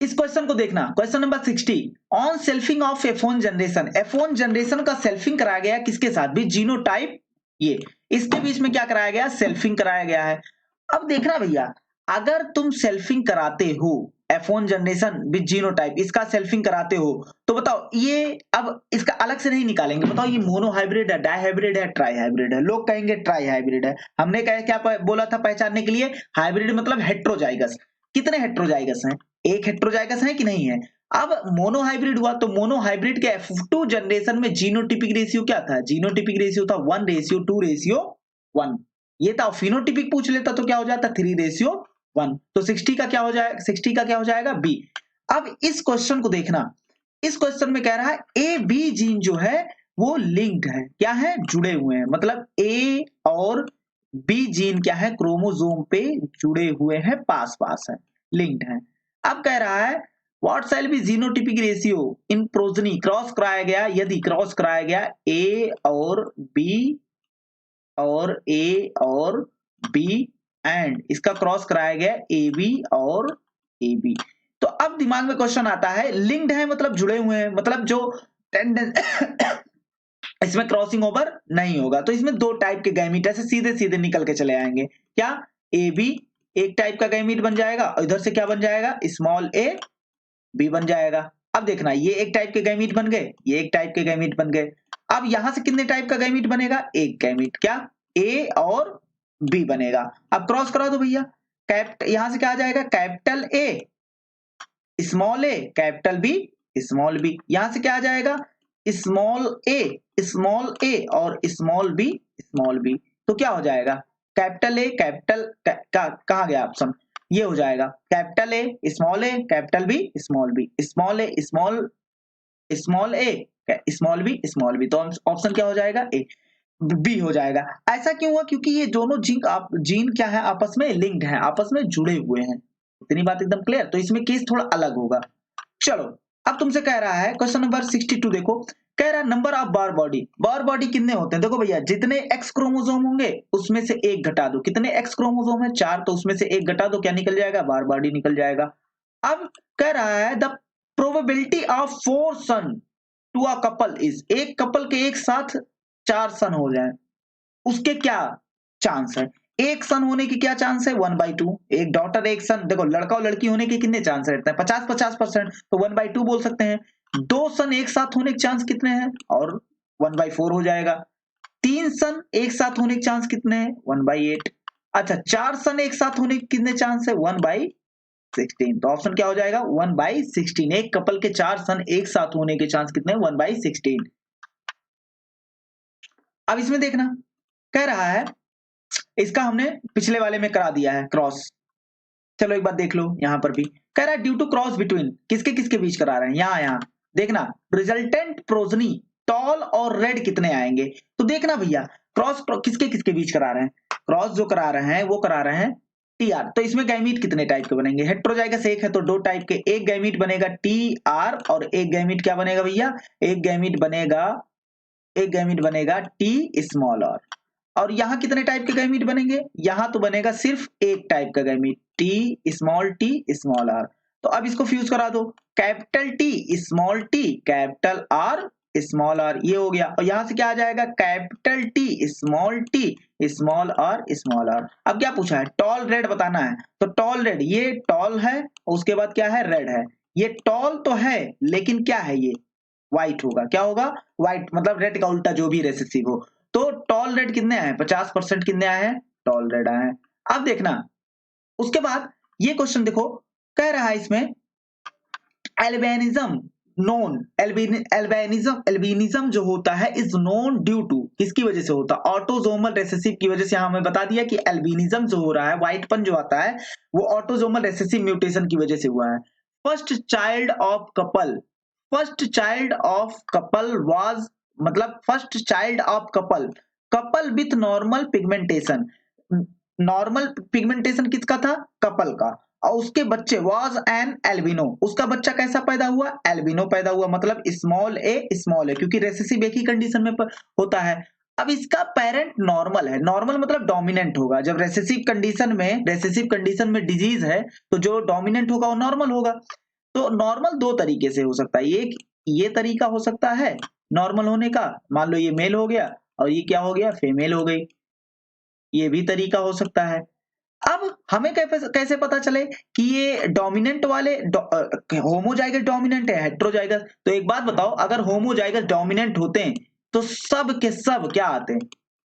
इस क्वेश्चन को देखना, question number 60। On selfing of F1 generation, F1 generation का सेल्फिंग कराया गया किसके साथ भी? जीनोटाइप, ये इसके बीच में क्या कराया गया? सेल्फिंग कराया गया है। अब देखना भैया, अगर तुम सेल्फिंग कराते हो F1 जनरेशन विद जीनोटाइप, इसका सेल्फिंग कराते हो, तो बताओ ये अब इसका अलग से नहीं निकालेंगे। बताओ ये मोनो हाइब्रिड है, डाई हाइब्रिड है, ट्राई हाइब्रिड है? लोग कहेंगे ट्राई हाइब्रिड है। हमने क्या बोला था पहचानने के लिए? हाइब्रिड मतलब हेट्रोजाइगस। कितने हेट्रोजाइगस हैं? एक हेट्रोजाइगस है कि नहीं है? अब मोनो हाइब्रिड हुआ तो मोनो हाइब्रिड के F2 जनरेशन में जीनोटिपिक रेशियो क्या था? जीनोटिपिक रेशियो था 1:2:1। ये था। फिनोटिपिक पूछ लेता तो क्या हो जाता? 3:1। तो 60 का क्या हो जाएगा? 60 का क्या हो जाएगा? बी। अब इस क्वेश्चन को देखना, इस क्वेश्चन में कह रहा है ए बी जीन जो है वो लिंक्ड है। क्या है? जुड़े हुए हैं। मतलब ए और बी जीन क्या है? क्रोमोसोम पे जुड़े हुए हैं, पास पास है, लिंक्ड है। अब कह रहा है what shall be genotypic ratio in progeny, cross कराया गया, यदि क्रॉस कराया गया ए और बी और ए और बी एंड इसका क्रॉस कराया गया ए बी और ए बी। तो अब दिमाग में क्वेश्चन आता है, लिंक्ड है मतलब जुड़े हुए हैं, मतलब जो इसमें क्रॉसिंग ओवर नहीं होगा। तो इसमें 2 टाइप के गैमीट ऐसे सीधे सीधे निकल के चले आएंगे। क्या? ए बी एक टाइप का गैमीट बन जाएगा और इधर से क्या बन जाएगा? स्मॉल ए बी बन जाएगा। अब देखना, ये एक टाइप के गैमीट बन गए, ये एक टाइप के गैमीट बन गए। अब यहां से कितने टाइप का गैमीट बनेगा? एक गैमीट। क्या? ए और बी बनेगा। अब क्रॉस करा दो भैया, यहां से क्या आ जाएगा? Capital A small A, capital B small B. यहां से क्या आ जाएगा? स्मॉल ए और स्मॉल बी। तो क्या हो जाएगा? कैपिटल ए कैपिटल कहा गया ऑप्शन? ये हो जाएगा capital A capital B small B, small A small B. तो ऑप्शन क्या हो जाएगा? ए। बी हो जाएगा। ऐसा क्यों हुआ? क्योंकि ये दोनों जीन क्या है? आपस में लिंक्ड है, आपस में जुड़े हुए हैं। इतनी बात एकदम क्लियर। तो इसमें केस थोड़ा अलग होगा। चलो, अब तुमसे कह रहा है क्वेश्चन नंबर 62 देखो, कह रहा है नंबर ऑफ बार बॉडी कितने होते हैं? देखो भैया, जितने एक्स क्रोमोसोम होंगे उसमें से एक घटा दो। कितने एक्स क्रोमोसोम है? 4, तो उसमें से एक घटा दो, क्या निकल जाएगा? बार बॉडी निकल जाएगा। अब कह रहा है the probability of 4 son to a couple is, एक कपल के एक साथ 4 सन हो जाए उसके क्या चांस है? एक सन होने की क्या चांस है? 1/2। एक डॉटर एक सन, देखो लड़का और लड़की होने के कितने चांस रहते हैं? 50-50%, तो 1/2 बोल सकते हैं। 2 सन एक साथ होने के चांस कितने हैं? और 1/4 हो जाएगा। 3 सन एक साथ होने के चांस कितने हैं? 1/8। अच्छा, 4 सन एक साथ होने के कितने चांस है? 1/16। तो ऑप्शन क्या हो जाएगा? 1/16। एक कपल के 4 सन एक साथ होने के चांस कितने? 1/16। अब इसमें देखना, कह रहा है इसका हमने पिछले वाले में करा दिया है क्रॉस। चलो एक बार देख लो, यहां पर भी कह रहा है ड्यू टू क्रॉस बिटवीन, किसके किसके बीच करा रहे हैं? यहां देखना, रिजल्टेंट प्रोजनी टॉल और रेड कितने आएंगे? तो देखना भैया, क्रॉस किसके किसके बीच करा रहे हैं? क्रॉस जो करा रहे हैं वो करा रहे हैं टी आर। तो इसमें गैमीट कितने टाइप के बनेंगे? हेट्रोजाइगस एक है तो 2 टाइप के, एक गैमीट बनेगा टी आर और एक गैमीट क्या बनेगा भैया? एक गैमीट बनेगा टी स्मॉल आर। और यहाँ कितने टाइप के गैमीट बनेंगे? यहाँ तो बनेगा सिर्फ एक टाइप का गैमीट, टी स्मॉल आर। तो अब इसको फ्यूज करा दो, capital T capital R small R, ये हो गया। और यहां से क्या आ जाएगा? Capital T small R. अब क्या पूछा है? टॉल रेड बताना है। तो टॉल रेड, ये टॉल है, उसके बाद क्या है? रेड है। ये टॉल तो है लेकिन क्या है? ये व्हाइट होगा। क्या होगा? व्हाइट, मतलब रेड का उल्टा जो भी रेसेसिव हो। तो टॉल रेड कितने आए? 50% कितने आए हैं? टॉल रेड आए हैं। अब देखना उसके बाद ये क्वेश्चन देखो, कह रहा है इसमें एल्बिनिज्म नोन, एल्बिनिज्म जो होता है इज नोन ड्यू टू, किसकी वजह से होता है? ऑटोजोमल रेसेसिव की वजह से। हमें बता दिया कि एल्बिनिज्म जो हो रहा है, व्हाइटपन जो आता है, वो ऑटोजोमल रेसेसिव म्यूटेशन की वजह से हुआ है। First child of couple, first child of couple was, मतलब first child of couple, couple with normal pigmentation, normal pigmentation किसका था? कपल का। और उसके बच्चे वाज एन एल्बिनो, उसका बच्चा कैसा पैदा हुआ? एल्बिनो पैदा हुआ, मतलब स्मॉल ए, क्योंकि रेसेसिव एक ही कंडीशन में होता है। अब इसका पेरेंट नॉर्मल है, नॉर्मल मतलब डोमिनेंट होगा। जब रेसेसिव कंडीशन में डिजीज है तो जो डोमिनेंट होगा वो नॉर्मल होगा। तो नॉर्मल दो तरीके से हो सकता है, एक ये तरीका हो सकता है नॉर्मल होने का, मान लो ये मेल हो गया और ये क्या हो गया? फीमेल हो गई, ये भी तरीका हो सकता है। अब हमें कैसे पता चले कि ये डोमिनेंट वाले होमोजाइगस डोमिनेंट है हेट्रोजाइगस? तो एक बात बताओ, अगर होमोजाइगस डोमिनेंट होते हैं तो सब के सब क्या आते हैं?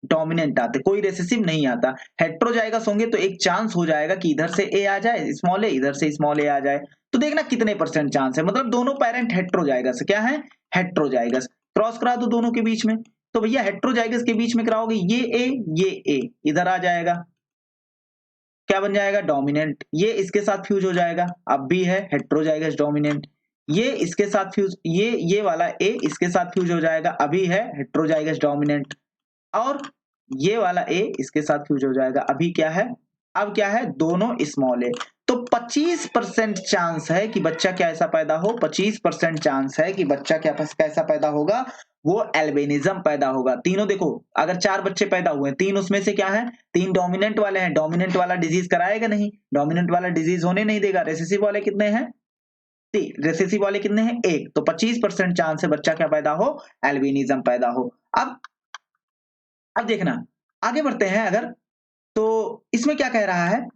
डोमिनेंट आते, कोई रेसेसिव नहीं आता। हेट्रोजाइगस होंगे तो एक चांस हो जाएगा कि इधर से ए आ जाए स्मॉल ए, इधर से स्मॉल ए आ जाए। तो देखना कितने परसेंट चांस है, मतलब दोनों पेरेंट हेट्रोजाइगस क्या है? हेट्रोजाइगस। क्रॉस करा दो दोनों के बीच में, तो भैया हेट्रोजाइगस के बीच में कराओगे, ये ए इधर आ जाएगा, क्या बन जाएगा? डोमिनेंट। ये इसके साथ फ्यूज हो जाएगा, अब भी है हेट्रोजाइगस डोमिनेंट। ये इसके साथ फ्यूज, ये वाला ए इसके साथ फ्यूज हो जाएगा, अभी है हेट्रोजाइगस डोमिनेंट। और ये वाला ए इसके साथ फ्यूज हो जाएगा, अभी क्या है? अब क्या है? दोनों स्मॉल ए। तो 25% चांस है कि बच्चा क्या ऐसा पैदा हो, 25% चांस है कि बच्चा क्या कैसा पैदा होगा? वो एल्बिनिज्म पैदा होगा। तीनों देखो, अगर 4 बच्चे पैदा हुए, 3 उसमें से क्या है? 3 डोमिनेंट वाले हैं, डोमिनेंट वाला डिजीज कराएगा नहीं, डोमिनेंट वाला डिजीज होने नहीं देगा। रेसेसिव वाले कितने हैं? रेसेसिव वाले कितने हैं? 1। तो 25% चांस है बच्चा क्या पैदा हो? एल्बिनिज्म पैदा हो। अब देखना आगे बढ़ते हैं अगर, तो इसमें क्या कह रहा है?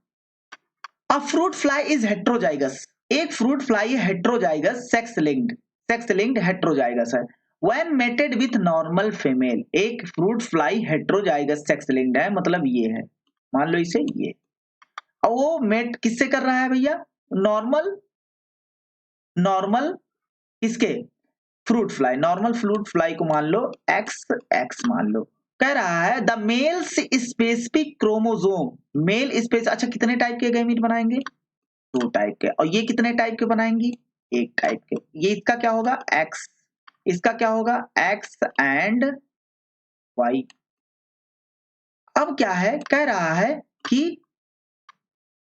A fruit fly is heterozygous, एक fruit fly heterozygous, sex linked heterozygous है। When mated with normal female, एक fruit fly heterozygous sex linked है, मतलब ये है, मान लो इसे ये। और वो मेट किससे कर रहा है भैया? नॉर्मल, नॉर्मल किसके? Fruit fly, normal fruit fly को मान लो एक्स, एक्स मान लो। कह रहा है the males specific chromosome, male space, अच्छा कितने टाइप के गैमीट बनाएंगे? 2 टाइप के। और ये कितने टाइप के बनाएंगी? 1 टाइप के। ये इसका क्या होगा? एक्स, इसका क्या होगा? X and Y. अब क्या है? कह रहा है कि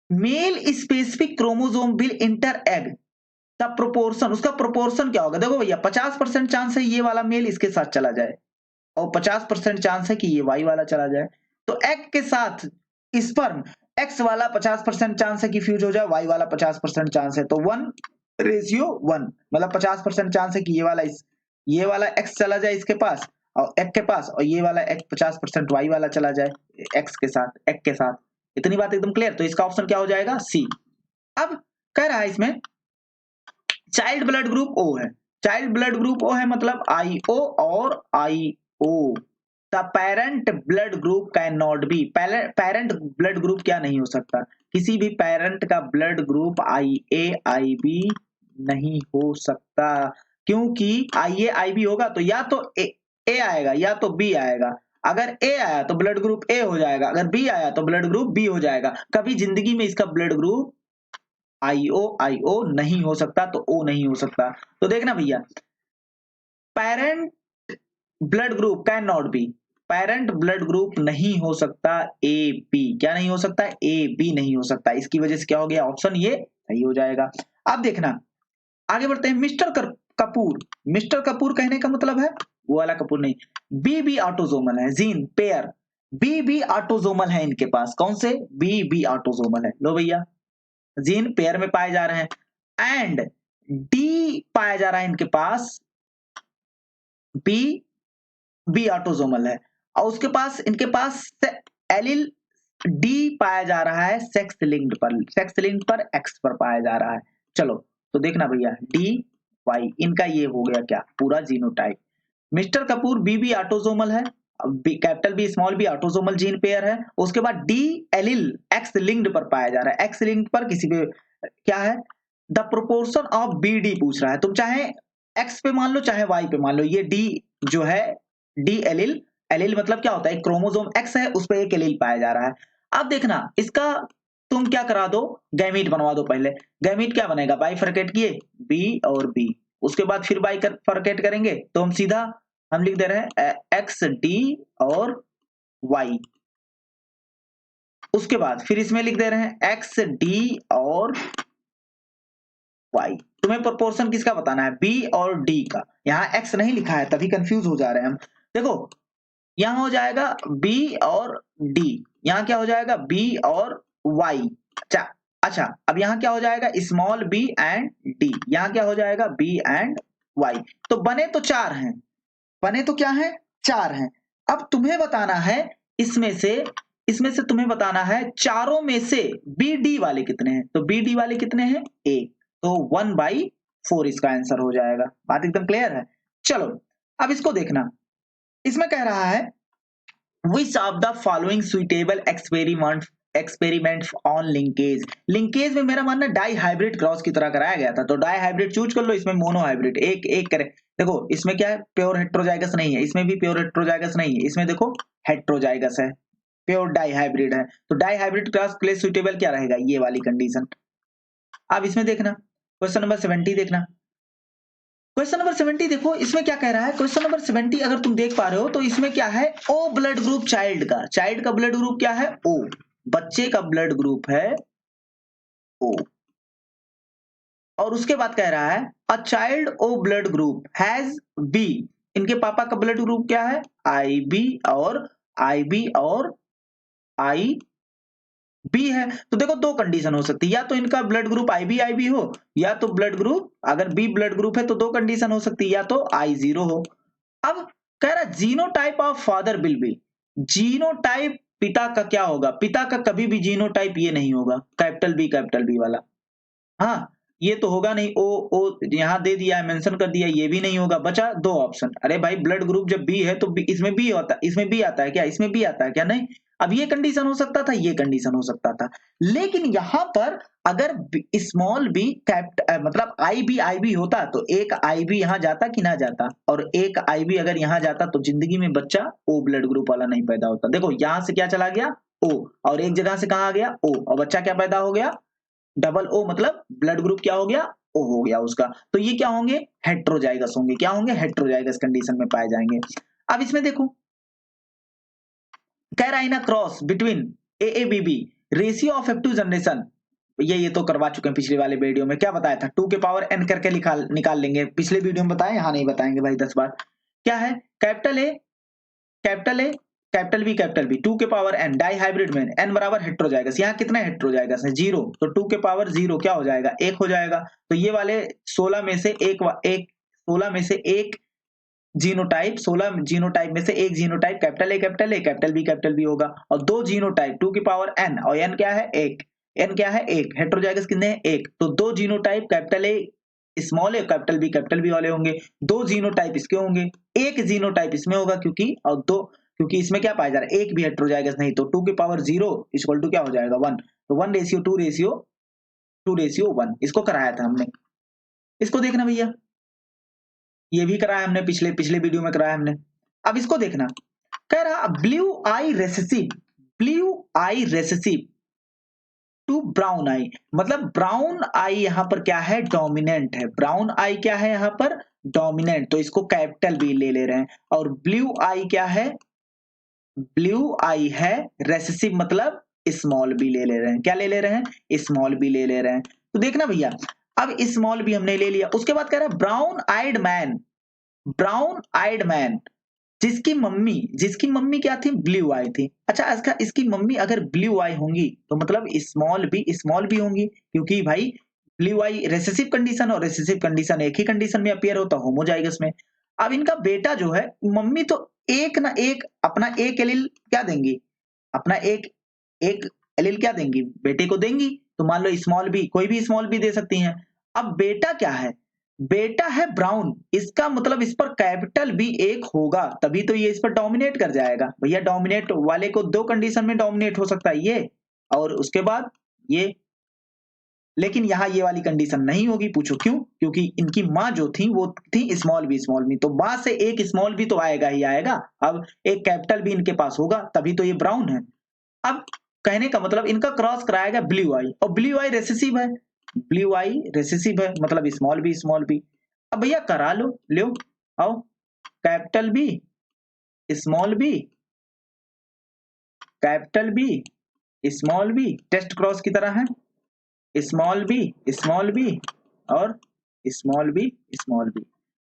male specific chromosome will enter egg the proportion, उसका प्रोपोर्शन क्या होगा? देखो भैया 50% चांस है ये वाला मेल इसके साथ चला जाए और 50% चांस है कि ये वाई वाला चला जाए। तो एग के साथ स्पर्म, एक्स वाला 50% चांस है कि फ्यूज हो जाए, वाई वाला 50% चांस है, तो 1:1, मतलब 50% चांस है कि ये वाला एक्स चला जाए इसके पास और एग के पास, और ये वाला एग 50% वाई वाला चला जाए एक्स के साथ, एग के साथ। इतनी बात एकदम क्लियर? तो इसका ऑप्शन क्या हो जाएगा? सी। अब कह रहा है इसमें चाइल्ड ब्लड ग्रुप ओ है, चाइल्ड ब्लड ग्रुप ओ है, मतलब आईओ और I O. The parent blood group can not be, parent blood group क्या नहीं हो सकता? किसी भी पेरेंट का blood group I A I B नहीं हो सकता, क्योंकि आई ए आई बी होगा तो या तो ए आएगा या तो बी आएगा। अगर ए आया तो ब्लड ग्रुप ए हो जाएगा, अगर बी आया तो ब्लड ग्रुप बी हो जाएगा। कभी जिंदगी में इसका ब्लड ग्रुप आईओ नहीं हो सकता, तो ओ नहीं हो सकता। तो देखना भैया, parent blood group can not be, parent blood group नहीं हो सकता ए बी, क्या नहीं हो सकता? ए बी नहीं हो सकता। इसकी वजह से क्या हो गया? ऑप्शन ये सही हो जाएगा। अब देखना आगे बढ़ते हैं। कपूर, मिस्टर कपूर कहने का मतलब है वो वाला कपूर नहीं, बी ऑटोजोमल है, जीन पेयर बी ऑटोजोमल है इनके पास। कौन से? बी ऑटोजोमल है। लो भैया, जीन पेयर में पाए जा रहे हैं एंड डी पाया जा रहा है इनके पास, बी ऑटोजोमल है, और उसके पास इनके पास एलिल डी पाया जा रहा है सेक्स लिंक्ड पर, सेक्स लिंक्ड पर एक्स पर पाया जा रहा है। चलो तो देखना भैया डी वाई, इनका ये हो गया क्या, पूरा genotype. Mister Kapoor B autosomal है, capital B small B autosomal gene pair है। उसके बाद डी एलिल एक्स लिंक्ड पर पाया जा रहा है, एक्स लिंक्ड पर किसी पे क्या है, the proportion of B D पूछ रहा है, तुम चाहे एक्स पे मान लो चाहे वाई पे मान लो, ये डी जो है डी एलिल, एलिल मतलब क्या होता है, क्रोमोसोम एक्स है उस पर एक एलिल पाया जा रहा है। अब देखना इसका तुम क्या करा दो, गैमीट बनवा दो पहले। गैमीट क्या बनेगा, बाइफरकेट किए बी और बी, उसके बाद फिर बाइफरकेट करेंगे तो हम सीधा हम लिख दे रहे हैं एक्स डी और वाई, उसके बाद फिर इसमें लिख दे रहे हैं एक्स डी और वाई। तुम्हें प्रोपोर्शन किसका बताना है, बी और डी का, यहाँ एक्स नहीं लिखा है तभी कंफ्यूज हो जा रहे हैं हम। देखो यहाँ हो जाएगा बी और डी, यहाँ क्या हो जाएगा बी और वाई। अच्छा अब यहाँ क्या हो जाएगा, स्मॉल बी एंड डी, यहाँ क्या हो जाएगा बी एंड वाई। तो बने तो चार हैं, बने तो क्या है, चार हैं। अब तुम्हें बताना है इसमें से तुम्हें बताना है चारों में से बी डी वाले कितने हैं, तो बी डी वाले कितने हैं, एक, तो 1/4 इसका आंसर हो जाएगा। बात एकदम क्लियर है। चलो अब इसको देखना, इसमें कह रहा है which of the following suitable experiment on linkage. Linkage में मेरा मानना डाई हाइब्रिड क्रॉस की तरह कराया गया था, तो डाई हाइब्रिड चूज कर लो, इसमें मोनो हाइब्रिड एक एक करे। देखो इसमें क्या है, प्योर हेट्रोजाइगस नहीं है, इसमें भी प्योर हेट्रोजाइगस नहीं है, इसमें देखो हेट्रोजाइगस है, प्योर डाई हाइब्रिड है। तो डाई हाइब्रिड क्रॉस के लिए सुटेबल क्या रहेगा, ये वाली कंडीशन। अब इसमें देखना क्वेश्चन नंबर 70 देखना, क्वेश्चन नंबर 70 देखो इसमें क्या कह रहा है। क्वेश्चन नंबर 70 अगर तुम देख पा रहे हो तो इसमें क्या है, ओ ब्लड ग्रुप चाइल्ड का ब्लड ग्रुप क्या है, ओ, बच्चे का ब्लड ग्रुप है ओ, और उसके बाद कह रहा है a child O blood group has B, इनके पापा का ब्लड ग्रुप क्या है, आई बी और आई बी है। तो देखो दो कंडीशन हो सकती है, या तो इनका ब्लड ग्रुप आई बी हो, या तो ब्लड ग्रुप अगर बी ब्लड ग्रुप है तो दो कंडीशन हो सकती है, या तो आई जीरो हो। अब कह रहा genotype of father will be, genotype पिता का क्या होगा, पिता का कभी भी जीनोटाइप ये नहीं होगा कैपिटल बी वाला, हाँ ये तो होगा नहीं। ओ यहाँ दे दिया है, मेंशन कर दिया, ये भी नहीं होगा, बचा दो ऑप्शन। अरे भाई ब्लड ग्रुप जब बी है तो इसमें बी होता है, इसमें बी आता है क्या, इसमें बी आता है क्या, नहीं। अब ये कंडीशन हो सकता था, ये कंडीशन हो सकता था, लेकिन यहां पर अगर स्मॉल बी मतलब आई बी होता तो एक आई बी यहाँ जाता कि ना जाता, और एक आई बी अगर यहाँ जाता तो जिंदगी में बच्चा ओ ब्लड ग्रुप वाला नहीं पैदा होता। देखो यहां से क्या चला गया ओ, और एक जगह से कहा आ गया ओ, और बच्चा क्या पैदा हो गया डबल ओ, मतलब ब्लड ग्रुप क्या हो गया, ओ हो गया उसका। तो ये क्या होंगे, हेट्रोजाइगस होंगे, क्या होंगे, हेट्रोजाइगस कंडीशन में पाए जाएंगे। अब इसमें देखो कह रहा है ना cross between AABB ratio of F2 generation, ये तो करवा चुके हैं पिछले वाले वीडियो में। क्या बताया था, 2 के पावर n करके निकाल लेंगे, पिछले वीडियो में बताया, यहाँ नहीं बताएंगे भाई 10 बार। क्या है, कैपिटल ए कैपिटल बी 2 के पावर n, डाई हाइब्रिड में n बराबर हेट्रोजाइगस, यहाँ कितने हेट्रोजाइगस है, 0, तो 2 के पावर 0 क्या हो जाएगा, 1 हो जाएगा। तो ये वाले 16 में से एक जीनोटाइप, 16 जीनोटाइप में से एक जीनोटाइप कैपिटल बी होगा, और दो जीनोटाइप 2 की पावर n, और n क्या है, एक हेट्रोजाइगस कितने हैं, एक, तो दो genotype capital A small A capital B वाले होंगे, दो जीनोटाइप इसके होंगे, एक जीनोटाइप इसमें होगा क्योंकि इसमें क्या पाया जा रहा है, एक भी हेट्रोजाइगस नहीं, तो 2 की पावर 0 इक्वल टू क्या हो जाएगा 1, तो 1:2:1 इसको कराया था हमने। इसको देखना भैया, ये भी कराया हमने, पिछले वीडियो में कराया हमने। अब इसको देखना, कह रहा blue eye recessive to brown eye, मतलब ब्राउन आई यहाँ पर क्या है, डोमिनेंट है, ब्राउन आई क्या है यहाँ पर, डोमिनेंट, तो इसको कैपिटल बी ले रहे हैं। और ब्लू आई क्या है, ब्लू आई है रेसेसिव, मतलब स्मॉल बी ले रहे हैं, क्या ले रहे हैं, स्मॉल बी ले रहे हैं। तो देखना भैया, अब स्मॉल बी हमने ले लिया, उसके बाद कह रहा है ब्राउन आइड मैन जिसकी मम्मी क्या थी, ब्लू आई थी। अच्छा इसकी मम्मी अगर ब्लू आई होंगी तो मतलब स्मॉल बी होंगी, क्योंकि भाई ब्लू आई रेसेसिव कंडीशन, और रेसेसिव कंडीशन एक ही कंडीशन में अपीयर होता होमोजाइगस में। अब इनका बेटा जो है, मम्मी तो एक ना एक अपना एक एलील क्या देंगी, अपना एक एलील क्या देंगी, बेटे को देंगी। तो मान लो स्मॉल बी, कोई भी स्मॉल बी दे सकती हैं। अब बेटा क्या है, बेटा है ब्राउन, इसका मतलब इस पर कैपिटल बी एक होगा, तभी तो ये इस पर डोमिनेट कर जाएगा। भैया डोमिनेट वाले को दो कंडीशन में डोमिनेट हो सकता है, ये और उसके बाद ये, लेकिन यहाँ ये वाली कंडीशन नहीं होगी। पूछो क्यों? क्योंकि इनकी माँ जो थी वो थी स्मॉल बी, तो माँ से एक स्मॉल बी तो आएगा ही आएगा। अब एक कैपिटल बी इनके पास होगा, तभी तो ये ब्राउन है। अब कहने का मतलब इनका क्रॉस कराएगा ब्लू आई, और ब्लू आई रेसेसिव है, ब्लू आई रेसेसिव है, मतलब स्मॉल बी। अब भैया करा लो, लो आओ, capital B small B, capital B small B, test cross की तरह है, स्मॉल बी और small B.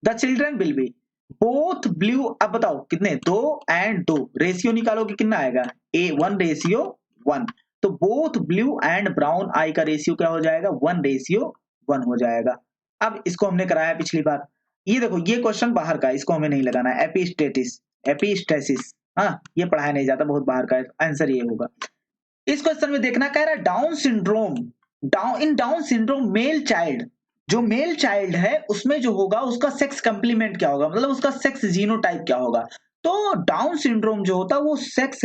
The children will be both blue. अब बताओ कितने, दो एंड दो, रेशियो निकालोगे कितना आएगा, ए 1:1। तो बोथ ब्लू एंड ब्राउन आई का रेशियो क्या हो जाएगा, 1:1 हो जाएगा। अब इसको हमने कराया पिछली बार, ये देखो ये क्वेश्चन बाहर का है, इसको हमें नहीं लगाना है। एपिस्टेसिस, हाँ ये पढ़ाया नहीं जाता, बहुत बाहर का है, आंसर ये होगा। इस क्वेश्चन में देखना कह रहा है down syndrome, down syndrome male child, जो मेल चाइल्ड है उसमें जो होगा उसका सेक्स कंप्लीमेंट क्या होगा, मतलब उसका सेक्स जीनोटाइप क्या होगा। तो डाउन सिंड्रोम जो होता है वो सेक्स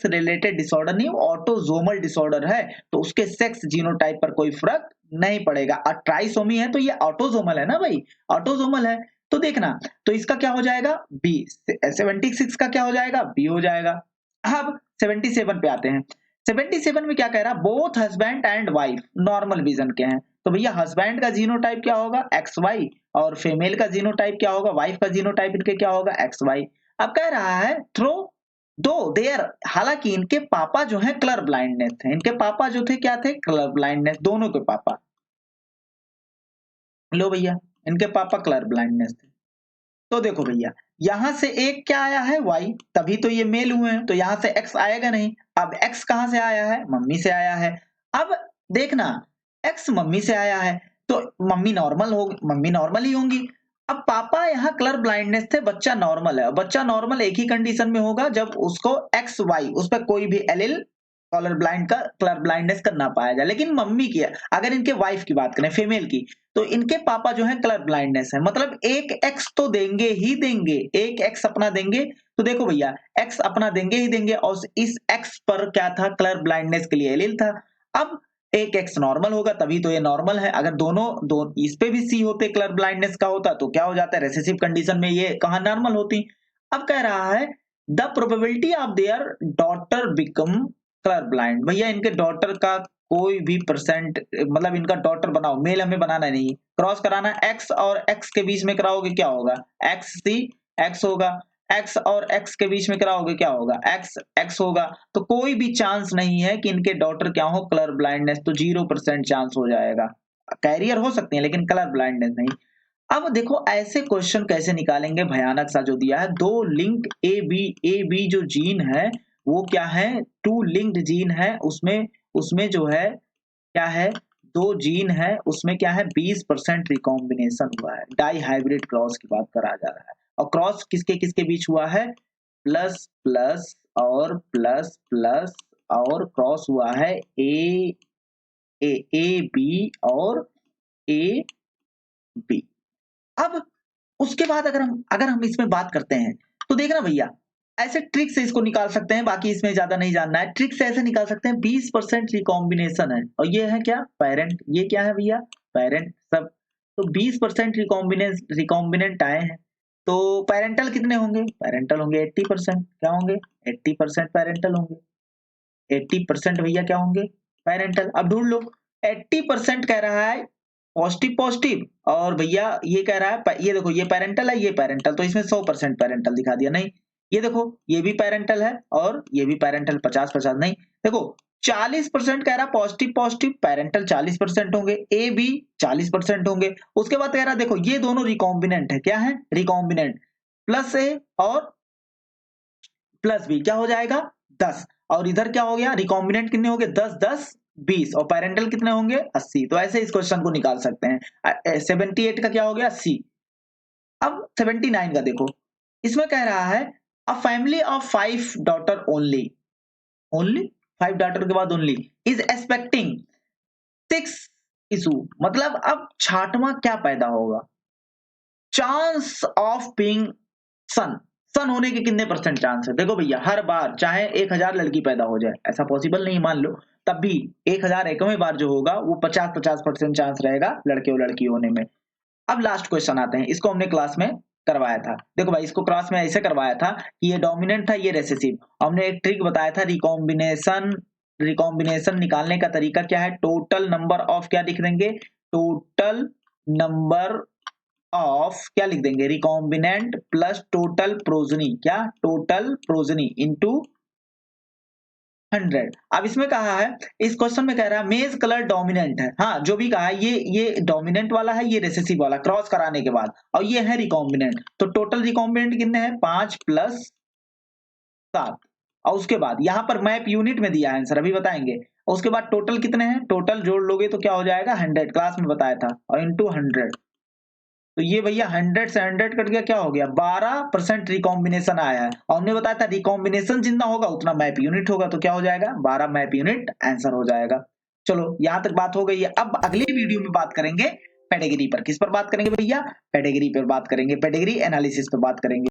रिलेटेड डिसऑर्डर नहीं, ऑटोजोमल डिसऑर्डर है, तो उसके सेक्स जीनोटाइप पर कोई फर्क नहीं पड़ेगा। और ट्राइसोमी है तो ये ऑटोजोमल है ना भाई, ऑटोजोमल है। तो देखना, तो इसका क्या हो जाएगा बी, 76 का क्या हो जाएगा बी हो जाएगा। अब 77 पे आते हैं। 77 में क्या कह रहा है, both husband and wife normal vision के हैं, तो भैया हस्बैंड का जीनोटाइप क्या होगा XY, और फीमेल का जीनोटाइप क्या होगा, वाइफ का जीनोटाइप इनके क्या होगा XY। अब कह रहा है थ्रो दो देयर, हालांकि इनके पापा जो है कलर ब्लाइंडनेस थे, इनके पापा जो थे क्या थे, कलर ब्लाइंडनेस, दोनों के पापा, लो भैया इनके पापा कलर ब्लाइंडनेस थे। तो देखो भैया यहां से एक क्या आया है Y, तभी तो ये मेल हुए हैं, तो यहां से X आएगा नहीं। अब X कहां से आया है, मम्मी से आया है। अब देखना X मम्मी से आया है, तो मम्मी नॉर्मल होगी, मम्मी नॉर्मल ही होंगी। अब पापा यहाँ कलर ब्लाइंडनेस थे, बच्चा नॉर्मल है, बच्चा नॉर्मल एक ही कंडीशन में होगा जब उसको XY उस पर कोई भी एलिल कलर ब्लाइंडनेस कर ना पाया जाए। लेकिन मम्मी की, अगर इनके वाइफ की बात करें फीमेल की, तो इनके पापा जो है कलर ब्लाइंडनेस है, मतलब एक एक्स तो देंगे ही देंगे, एक एक्स अपना देंगे। तो देखो भैया एक्स अपना देंगे ही देंगे, और इस एक्स पर क्या था, कलर ब्लाइंडनेस के लिए एलील था। अब एक एक्स नॉर्मल होगा, तभी तो ये नॉर्मल है। अगर दोनों इस पे भी सी होते, कलर ब्लाइंडनेस का होता, तो क्या हो जाता है, रेसेसिव कंडीशन में ये कहां नॉर्मल होती। अब कह रहा है the probability of there daughter become colour blind, भैया इनके डॉटर का कोई भी परसेंट, मतलब इनका डॉटर बनाओ, मेल हमें बनाना नहीं, क्रॉस कराना, एक्स और एक्स के बीच में कराओगे क्या होगा, एक्स सी एक्स होगा, एक्स और एक्स के बीच में कराओगे क्या होगा, एक्स एक्स होगा। तो कोई भी चांस नहीं है कि इनके डॉटर क्या हो, कलर ब्लाइंडनेस, तो 0% चांस हो जाएगा। कैरियर हो सकते हैं लेकिन कलर ब्लाइंडनेस नहीं। अब देखो ऐसे क्वेश्चन कैसे निकालेंगे, भयानक सा जो दिया है, दो लिंक ए बी जो जीन है वो क्या है, टू लिंक्ड जीन है, उसमें उसमें जो है क्या है, दो जीन है, उसमें क्या है 20% रिकॉम्बिनेशन हुआ है, डाई हाइब्रिड क्रॉस की बात करा जा रहा है। और क्रॉस किसके किसके बीच हुआ है, प्लस प्लस और प्लस प्लस, और क्रॉस हुआ है ए ए ए बी और ए बी। अब उसके बाद अगर हम इसमें बात करते हैं, तो देखना भैया ऐसे ट्रिक से इसको निकाल सकते हैं, बाकी इसमें ज्यादा नहीं जानना है। ट्रिक से ऐसे निकाल सकते हैं, 20% रिकॉम्बिनेशन है, और ये है क्या पेरेंट, ये क्या है भैया पेरेंट सब। तो 20% रिकॉम्बिनेंट आए हैं, तो पेरेंटल कितने होंगे, पेरेंटल होंगे 80%, क्या होंगे 80% पेरेंटल होंगे, 80% भैया क्या होंगे पेरेंटल। अब ढूंढ लो, 80% कह रहा है पॉजिटिव पॉजिटिव, और भैया ये कह रहा है, ये देखो ये पेरेंटल है ये पेरेंटल, तो इसमें 100% पेरेंटल दिखा दिया, नहीं ये देखो ये भी पेरेंटल है और ये भी पेरेंटल, 50-50 नहीं। देखो 40% कह रहा पॉजिटिव पॉजिटिव, पेरेंटल 40% होंगे, ए बी 40% होंगे। उसके बाद कह रहा देखो ये दोनों रिकॉम्बिनेंट है, क्या है रिकॉम्बिनेंट, प्लस ए और प्लस बी क्या हो जाएगा 10, और इधर क्या हो गया रिकॉम्बिनेंट कितने हो गए 10-10 20, और पेरेंटल कितने होंगे 80। तो ऐसे इस क्वेश्चन को निकाल सकते हैं। 78 का क्या हो गया सी। अब 79 का देखो, इसमें कह रहा है a family of 5 daughter only, only 5 daughter के बाद ओनली इज एक्सपेक्टिंग 6 इशू, मतलब अब छाटवा क्या पैदा होगा, चांस ऑफ बीइंग सन, सन होने के कितने परसेंट चांस है? देखो भैया, हर बार चाहे 1000 लड़की पैदा हो जाए, ऐसा पॉसिबल नहीं मान लो, तब भी 1000 एकवें बार जो होगा वो 50-50% चांस रहेगा लड़के और लड़की होने में। अब लास्ट क्वेश्चन आते हैं, इसको हमने क्लास में करवाया था। देखो भाई, इसको क्लास में ऐसे करवाया था कि ये डोमिनेंट था, ये रेसेसिव। हमने एक ट्रिक बताया था, रिकॉम्बिनेशन। रिकॉम्बिनेशन निकालने का तरीका क्या है? टोटल नंबर ऑफ क्या लिख देंगे? टोटल नंबर ऑफ क्या लिख देंगे? रिकॉम्बिनेंट प्लस टोटल प्रोजनी, क्या? Total progeny into 100। अब इसमें कहा है, इस क्वेश्चन में कह रहा है मेज कलर डोमिनेंट है। हाँ, जो भी कहा है, ये डोमिनेंट वाला है, ये रिसेसिव वाला क्रॉस कराने के बाद, और ये है रिकॉम्बिनेंट। तो टोटल रिकॉम्बिनेंट कितने हैं? 5 + 7। और उसके बाद यहाँ पर मैप यूनिट में दिया है आंसर, अभी बताएंगे। और उसके बाद टोटल कितने हैं? टोटल जोड़ लोगे तो क्या हो जाएगा? 100, क्लास में बताया था, और इंटू 100। तो ये भैया 100 से 100 कट गया, क्या हो गया? 12% रिकॉम्बिनेशन आया है। और हमने बताया था रिकॉम्बिनेशन जितना होगा उतना मैप यूनिट होगा, तो क्या हो जाएगा? 12 मैप यूनिट आंसर हो जाएगा। चलो, यहां तक बात हो गई है। अब अगले वीडियो में बात करेंगे पेडिग्री पर। किस पर बात करेंगे भैया? पेडिग्री पर बात करेंगे, पेडिग्री एनालिसिस पर बात करेंगे।